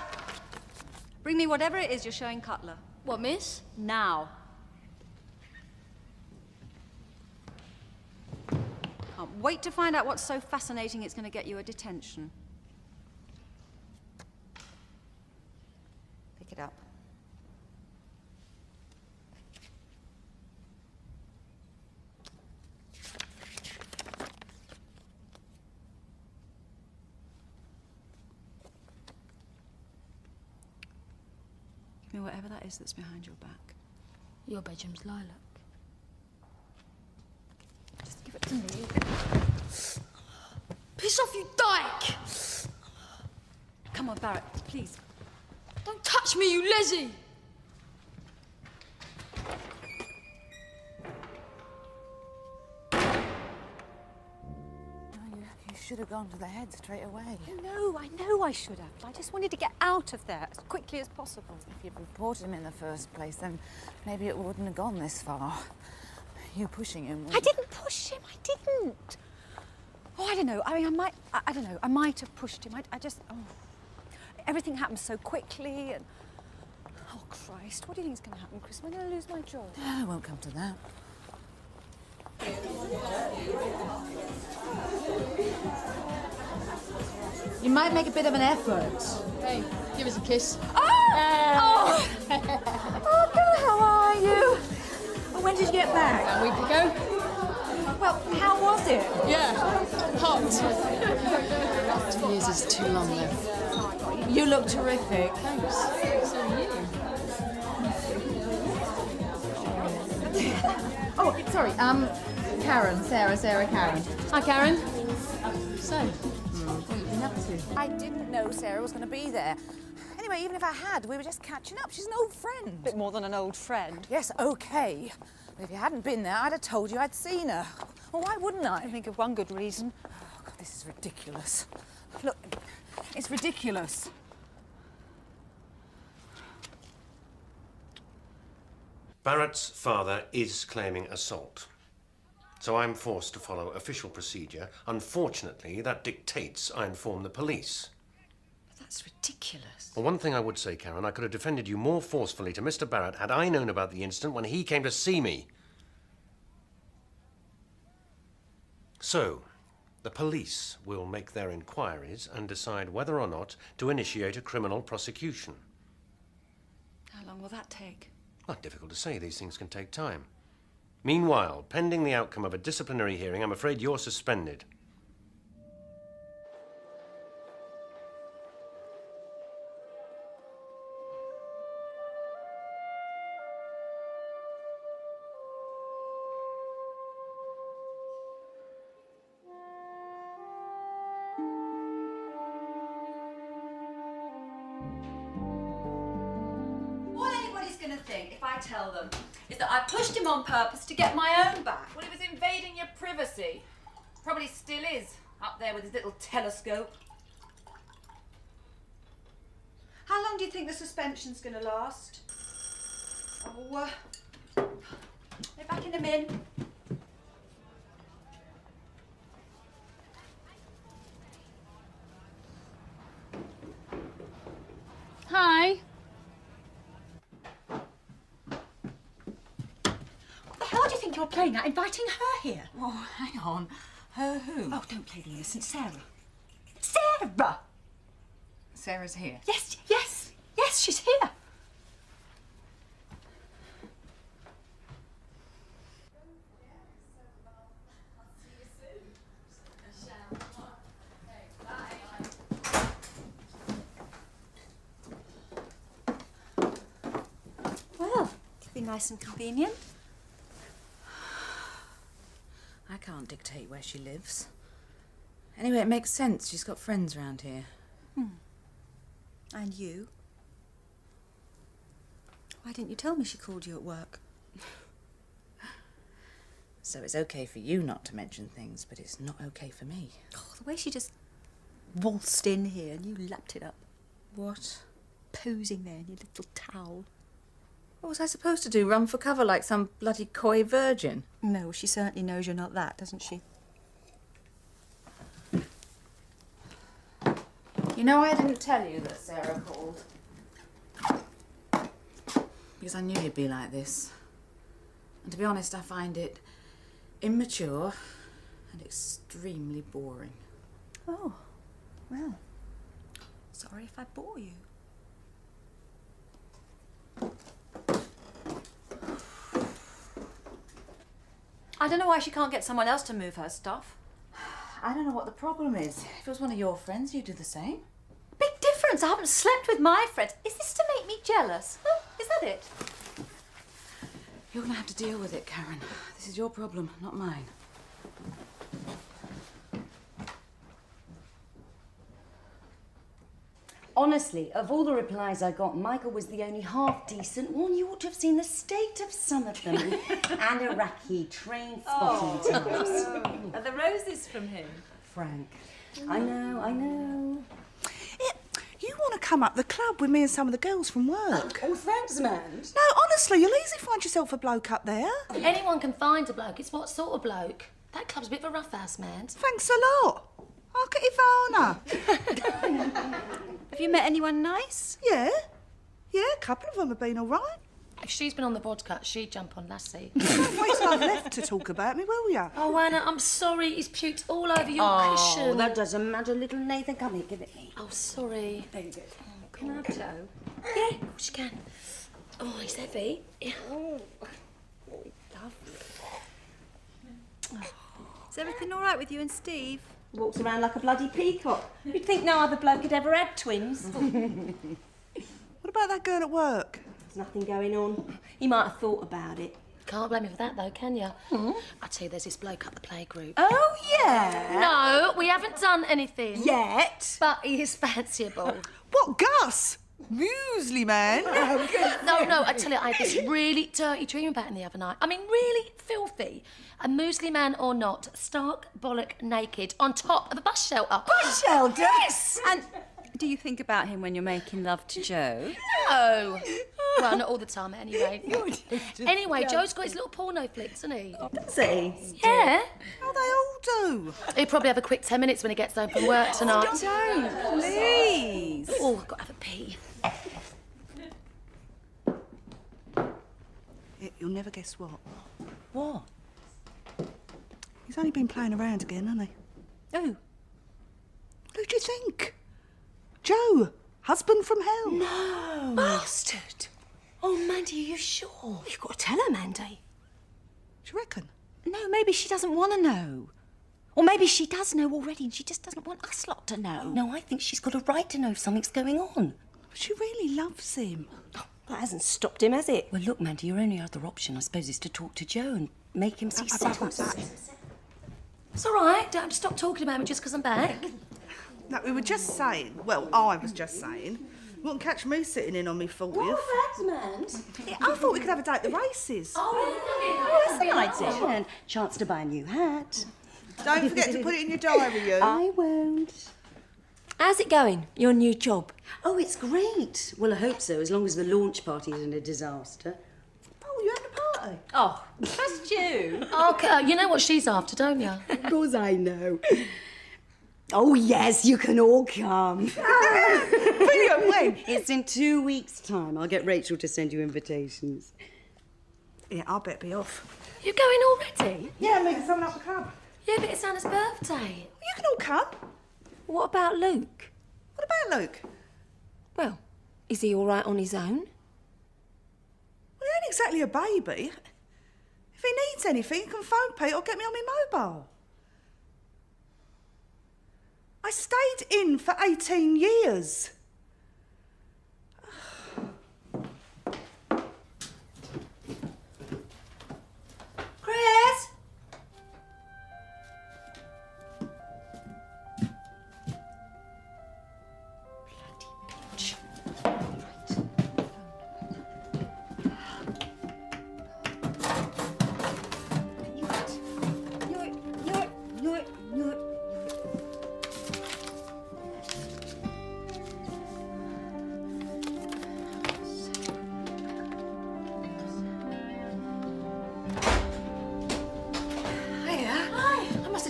Bring me whatever it is you're showing Cutler. What, miss? Now. Can't wait to find out what's so fascinating it's going to get you a detention. Pick it up. Give me whatever that is that's behind your back. Your bedroom's lilac. Just give it to me. Piss off, you dyke! Come on, Barrett, please. Don't touch me, you lezzy! You should have gone to the head straight away. No, I know I should have. I just wanted to get out of there as quickly as possible. If you'd reported him in the first place, then maybe it wouldn't have gone this far. You pushing him. I didn't push him. I didn't. Oh, I don't know. I mean, I don't know. I might have pushed him. I just. Oh. Everything happened so quickly and. Oh, Christ. What do you think is going to happen, Chris? Am I going to lose my job? No, it won't come to that. You might make a bit of an effort. Hey, give us a kiss. Oh, God, how are you? When did you get back? A week ago. Well, how was it? Yeah, hot. 2 years is too long, though. You look terrific. Thanks. So do you. Oh, sorry. Karen, Sarah, Karen. Hi, Karen. So, what have you been up to? I didn't know Sarah was going to be there. Anyway, even if I had, we were just catching up. She's an old friend. Bit more than an old friend. Yes, okay. But if you hadn't been there, I'd have told you I'd seen her. Well, why wouldn't I? I think of one good reason. Oh, God, this is ridiculous. Look, it's ridiculous. Barrett's father is claiming assault. So I'm forced to follow official procedure. Unfortunately, that dictates I inform the police. That's ridiculous. Well, one thing I would say, Karen, I could have defended you more forcefully to Mr. Barrett had I known about the incident when he came to see me. So, the police will make their inquiries and decide whether or not to initiate a criminal prosecution. How long will that take? Well, difficult to say. These things can take time. Meanwhile, pending the outcome of a disciplinary hearing, I'm afraid you're suspended. All anybody's going to think, if I tell them, is that I pushed him on purpose to get my own back. Well, it was invading your privacy. Probably still is, up there with his little telescope. How long do you think the suspension's going to last? Oh, they're back in a min. Hi. What the hell do you think you're playing at, inviting her here? Oh, hang on. Her who? Oh, don't play the innocent, Sarah. Sarah! Sarah's here. Yes, she's here. Well, it'd be nice and convenient. I can't dictate where she lives. Anyway, it makes sense. She's got friends around here. And you? Why didn't you tell me she called you at work? So it's okay for you not to mention things, but it's not okay for me. Oh, the way she just waltzed in here and you lapped it up. What? Posing there in your little towel. What was I supposed to do? Run for cover like some bloody coy virgin? No, she certainly knows you're not that, doesn't she? You know, I didn't tell you that Sarah called. Because I knew you'd be like this. And to be honest, I find it immature and extremely boring. Oh, well. Sorry if I bore you. I don't know why she can't get someone else to move her stuff. I don't know what the problem is. If it was one of your friends, you'd do the same. Big difference. I haven't slept with my friends. Is this to make me jealous? Huh? Is that it? You're going to have to deal with it, Karen. This is your problem, not mine. Honestly, of all the replies I got, Michael was the only half-decent one. You ought to have seen the state of some of them. Anoraki, train-spotting types. Are the roses from him? Frank. I know. You want to come up the club with me and some of the girls from work? Oh, thanks, man. No, honestly, you'll easily find yourself a bloke up there. Anyone can find a bloke. It's what sort of bloke? That club's a bit of a rough house, man. Thanks a lot. I'll get Ivana. Have you met anyone nice? Yeah, a couple of them have been all right. If she's been on the broadcast, she'd jump on Lassie. Don't wait till I've left to talk about me, will ya? Oh, Anna, I'm sorry. He's puked all over your cushion. Oh, that doesn't matter, little Nathan. Come here, give it me. Oh, sorry. There you go. Can I have a toe? Yeah, of course you can. Oh, he's heavy. Yeah. Is everything all right with you and Steve? Walks around like a bloody peacock. You'd think no other bloke had ever had twins. What about that girl at work? There's nothing going on. He might have thought about it. Can't blame me for that, though, can you? I tell you, there's this bloke up the playgroup. Oh, yeah? No, we haven't done anything. Yet? But he is fanciable. What, Gus? Muesli man? No, I tell you, I had this really dirty dream about him the other night. I mean, really filthy. A muesli man or not, stark bollock naked on top of a bus shelter. Bus shelter? Yes! And do you think about him when you're making love to Joe? No. Well, not all the time, anyway. Anyway, Joe's got his little porno flicks, hasn't he? Does he? Yeah. Oh, they all do. He'll probably have a quick 10 minutes when he gets home from work tonight. Don't, please. Oh, I've got to have a pee. You'll never guess what. What? He's only been playing around again, hasn't he? Who? Who do you think? Joe, husband from hell. No. Bastard. Oh, Mandy, are you sure? You've got to tell her, Mandy. Do you reckon? No, maybe she doesn't want to know. Or maybe she does know already and she just doesn't want us lot to know. No, I think she's got a right to know if something's going on. She really loves him. That hasn't stopped him, has it? Well, look, Mandy, your only other option, I suppose, is to talk to Joe and make him see sense. It's all right. Don't have to stop talking about me just because I'm back. No, we were just saying, well, I was just saying, you wouldn't catch me sitting in on me 40th. What, man? Yeah, I thought we could have a day at the races. Oh, that's an idea. And chance to buy a new hat. Don't forget to put it in your diary, you. I won't. How's it going, your new job? Oh, it's great. Well, I hope so, as long as the launch party isn't a disaster. Oh, you having a party? Oh, just you. Okay, you know what she's after, don't you? Of course I know. Oh, yes, you can all come. Brilliant, when? It's in 2 weeks' time. I'll get Rachel to send you invitations. Yeah, I'll bet be off. You're going already? Yeah, I'm meeting someone up the club. Yeah, but it's Anna's birthday. You can all come. What about Luke? What about Luke? Well, is he all right on his own? Well, he ain't exactly a baby. If he needs anything, he can phone Pete or get me on my mobile. I stayed in for 18 years. Chris?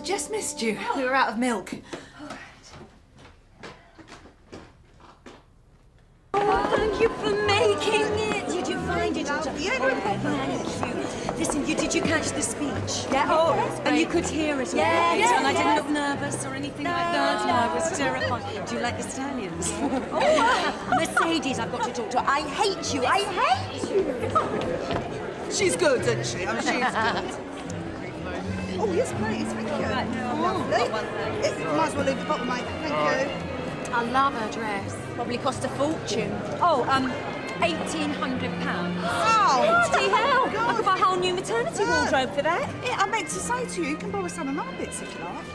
just missed you. We were out of milk. Oh, thank you for making it. Did you find it? Yeah, no problem. Thank you. Listen, did you catch the speech? Yeah. Oh, And you could hear it. Yeah, yeah, And I didn't yeah. look nervous or anything like that. No, I was terrified. Do you like the stallions? Mercedes, I've got to talk to her. I hate you. I hate you. She's good, isn't she? I mean, she's good. Oh, yes, please. Thank you. Right, no, Lovely. Might as well leave the bottle, mate. Thank you. I love her dress. Probably cost a fortune. Oh, £1,800. Oh, bloody hell! I could buy a whole new maternity wardrobe for that. Yeah, I meant to say to you, you can borrow some of my bits if you like.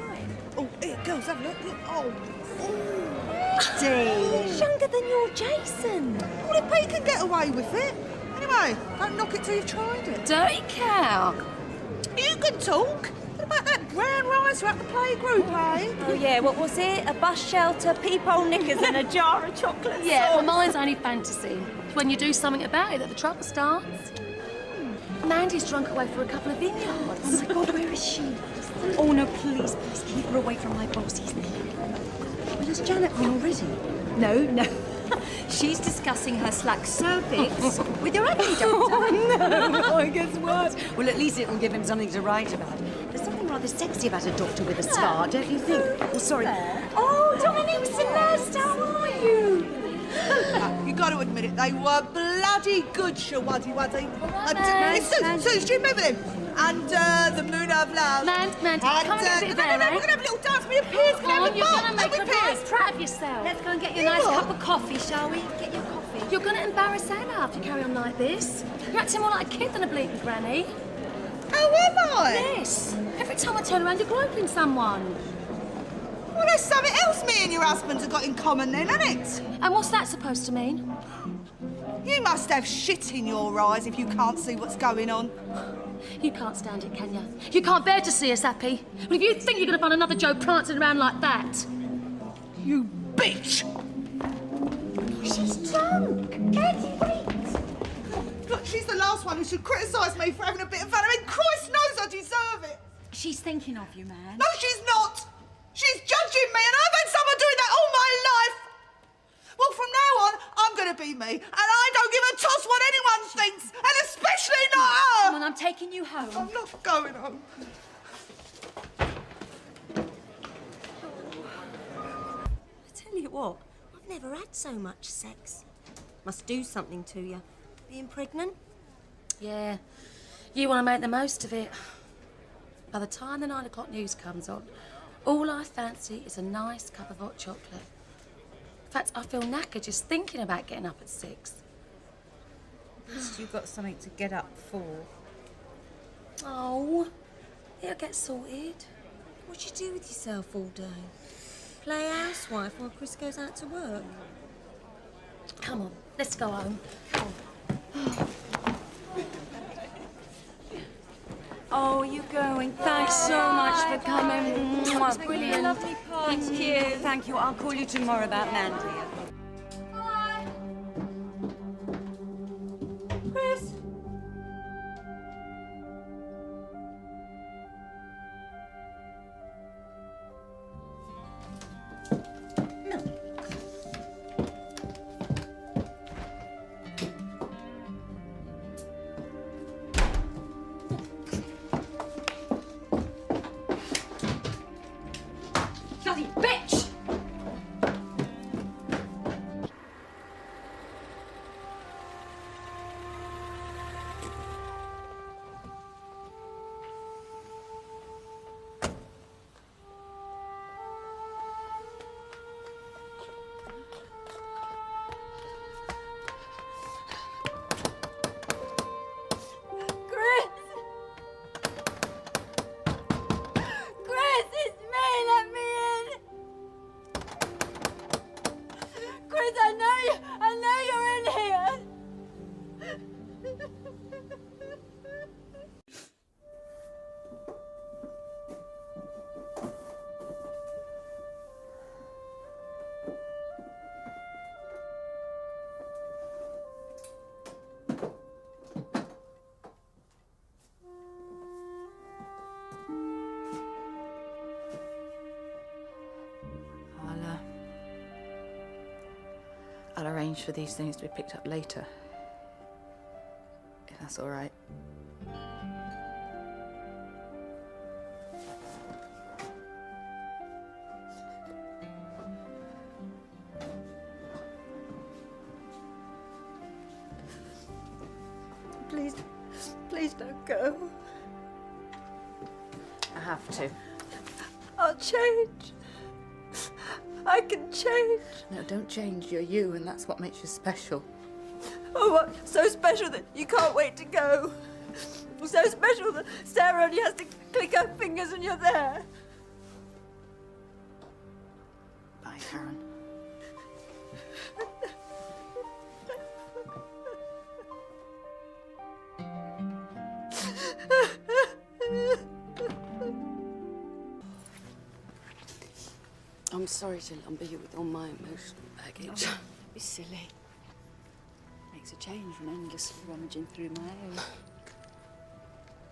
Right. Oh, here, girls, have a look. Oh. He's younger than your Jason. Well, if Pete can get away with it. Anyway, don't knock it till you've tried it. Dirty cow. You can talk. What about that brown rice at the playgroup, eh? Oh, yeah, what was it? A bus shelter, peephole knickers and a jar of chocolate Yeah, well, sauce. mine's only fantasy. It's when you do something about it that the trouble starts. Mandy's drunk away for a couple of vineyards. Oh, my God, where is she? Oh, no, please keep her away from my bosses. Well, has Janet gone already? No. She's discussing her slack cervix with your acne doctor. Oh, no, it gets worse. Well, at least it'll give him something to write about. There's something rather sexy about a doctor with a scar, don't you think? Oh, sorry. Oh, Dominique Celeste, how are you? You got to admit it, they were bloody good, Shawaddy Waddy. Suze, do you remember them? Under the moon of love. Mandy, come and get a bit of air, We're going to have a little dance. Me and Piers can have a you're bop. going to make a nice prat of yourself. Let's go and get you a nice cup of coffee, shall we? Get your coffee. You're going to embarrass Anna if you carry on like this. You're acting more like a kid than a bleeding granny. Oh, am I? Yes. Every time I turn around, you're groping someone. Well, there's something else me and your husband have got in common then, isn't it? And what's that supposed to mean? You must have shit in your eyes if you can't see what's going on. You can't stand it, can you? You can't bear to see us happy. Well, if you think you're going to find another Joe prancing around like that... You bitch! She's drunk. Eddie, wait. Look, she's the last one who should criticise me for having a bit of fun. I mean, Christ knows I deserve it. She's thinking of you, man. No, she's not. She's judging me, and I've had someone doing that all my life. Well, from now on, I'm going to be me, and I don't give a toss what anyone thinks, and especially not her. Come on, I'm taking you home. I'm not going home. I tell you what, I've never had so much sex. Must do something to you. Being pregnant? Yeah, you want to make the most of it. By the time the 9 o'clock news comes on, all I fancy is a nice cup of hot chocolate. In fact, I feel knackered just thinking about getting up at 6. At least you've got something to get up for. Oh, it'll get sorted. What do you do with yourself all day? Play housewife while Chris goes out to work? Come on, let's go home. Come on. Oh, you're going. Thanks so much for coming. It was brilliant. Lovely party. Thank you. Thank you. I'll call you tomorrow about Mandy. Chris. Bloody bitch! Chris, it's me. Let me in. Chris, I know you're in here. arrange for these things to be picked up later. If that's all right. Please don't go. I have to. I'll change. I can change. No, don't change. You're you, and that's what makes you special. Oh, what? So special that you can't wait to go. So special that Sarah only has to click her fingers and you're there. Bye, Karen. I'm sorry to lumber you with all my emotional baggage. Don't be silly. Makes a change from endlessly rummaging through my own.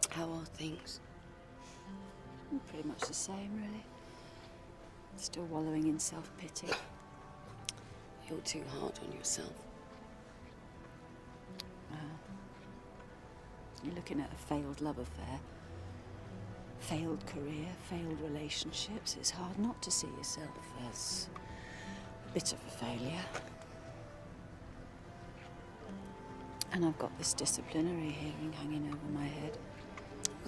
How are things? Pretty much the same, really. Still wallowing in self-pity. You're too hard on yourself. You're looking at a failed love affair, failed career, failed relationships. It's hard not to see yourself as a bit of a failure. And I've got this disciplinary hearing hanging over my head.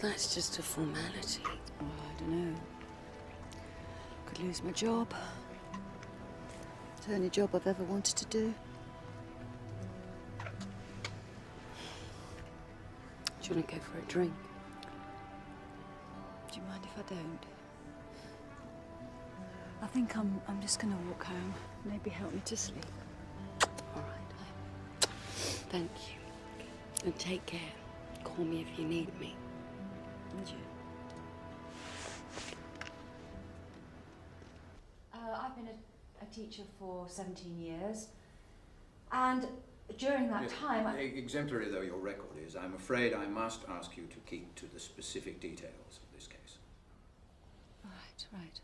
Well, that's just a formality. Oh, I don't know. Could lose my job. It's the only job I've ever wanted to do. Do you want to go for a drink? Do you mind if I don't? I think I'm just going to walk home. Maybe help me to sleep. All right. Thank you. And take care. Call me if you need me. Would you? I've been a teacher for 17 years. And during that time, Exemplary though your record is, I'm afraid I must ask you to keep to the specific details of this case. Right.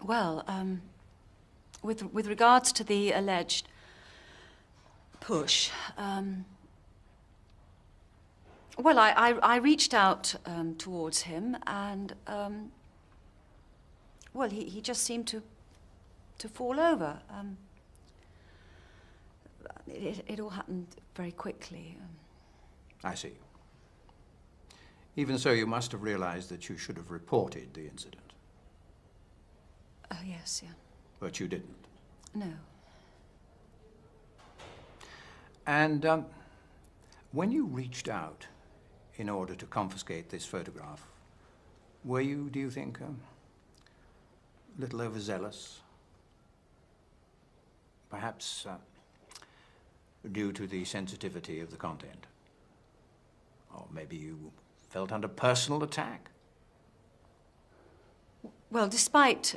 Well, with regards to the alleged push, well, I reached out towards him, and well, he just seemed to fall over. It all happened very quickly. I see. Even so, you must have realized that you should have reported the incident. Oh, yes, yeah. But you didn't. No. And when you reached out in order to confiscate this photograph, were you, do you think, a little overzealous? Perhaps due to the sensitivity of the content? Or maybe you felt under personal attack? Well, despite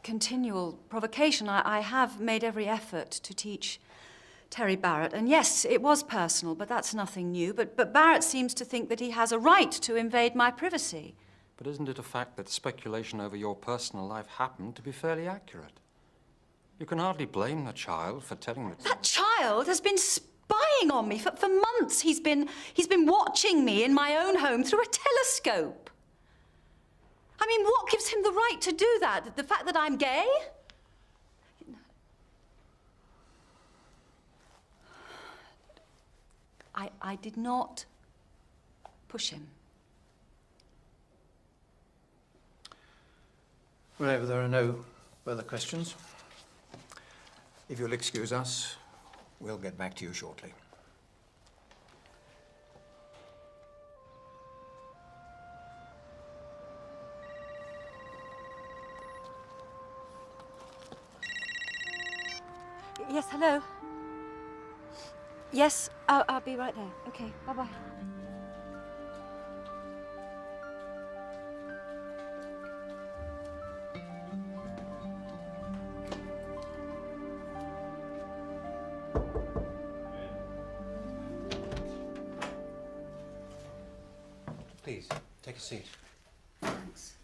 continual provocation, I have made every effort to teach Terry Barrett. And yes, it was personal, but that's nothing new. But Barrett seems to think that he has a right to invade my privacy. But isn't it a fact that speculation over your personal life happened to be fairly accurate? You can hardly blame the child for telling the... That child has been spying on me for months. He's been watching me in my own home through a telescope. I mean, what gives him the right to do that? The fact that I'm gay? I did not push him. Well, if there are no further questions, if you'll excuse us, we'll get back to you shortly. Yes, hello? Yes, I'll be right there. Okay, bye-bye. Please, take a seat. Thanks.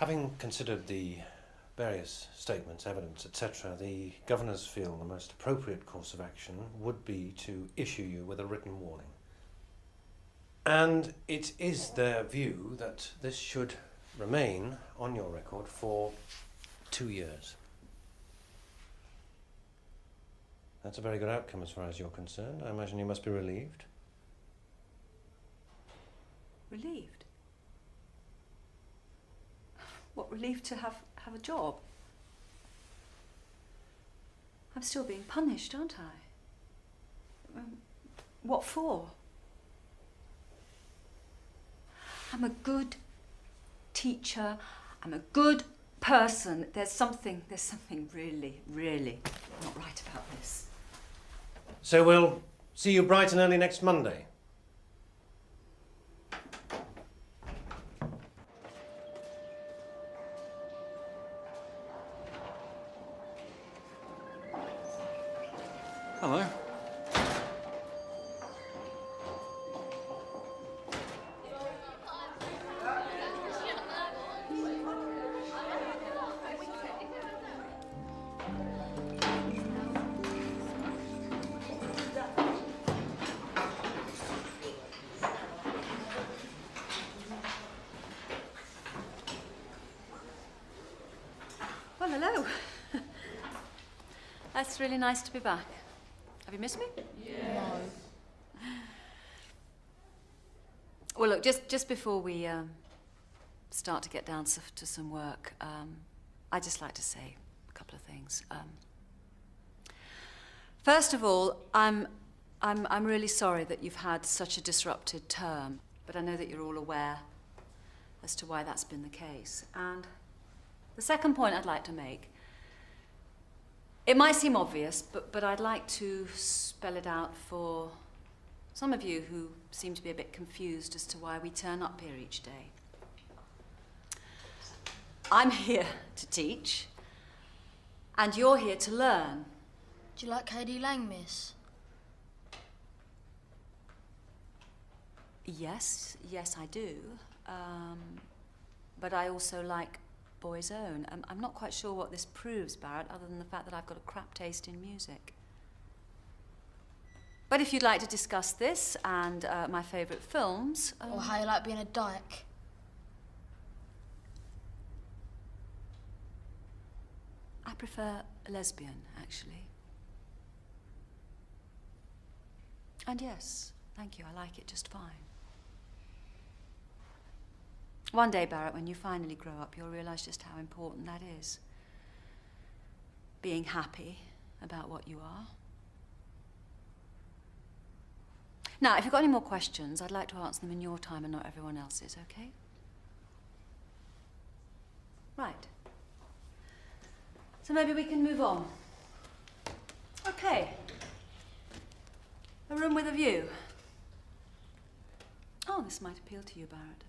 Having considered the various statements, evidence, etc., the governors feel the most appropriate course of action would be to issue you with a written warning. And it is their view that this should remain on your record for 2 years. That's a very good outcome as far as you're concerned. I imagine you must be relieved. Relieved? What, relieved to have a job? I'm still being punished, aren't I? What for? I'm a good teacher. I'm a good person. There's something really, really not right about this. So we'll see you bright and early next Monday. Hello. Well, hello. That's really nice to be back. Have you missed me? Yeah. Well, look, just before we start to get down to some work, I'd just like to say a couple of things. First of all, I'm really sorry that you've had such a disrupted term, but I know that you're all aware as to why that's been the case. And the second point I'd like to make, it might seem obvious, but I'd like to spell it out for some of you who seem to be a bit confused as to why we turn up here each day. I'm here to teach, and you're here to learn. Do you like KD Lang, miss? Yes, I do. But I also like Boy's Own. I'm not quite sure what this proves, Barrett, other than the fact that I've got a crap taste in music. But if you'd like to discuss this and my favourite films... Or how you like being a dyke. I prefer a lesbian, actually. And yes, thank you, I like it just fine. One day, Barrett, when you finally grow up, you'll realise just how important that is. Being happy about what you are. Now, if you've got any more questions, I'd like to answer them in your time and not everyone else's, okay? Right. So maybe we can move on. Okay. A room with a view. Oh, this might appeal to you, Barrett.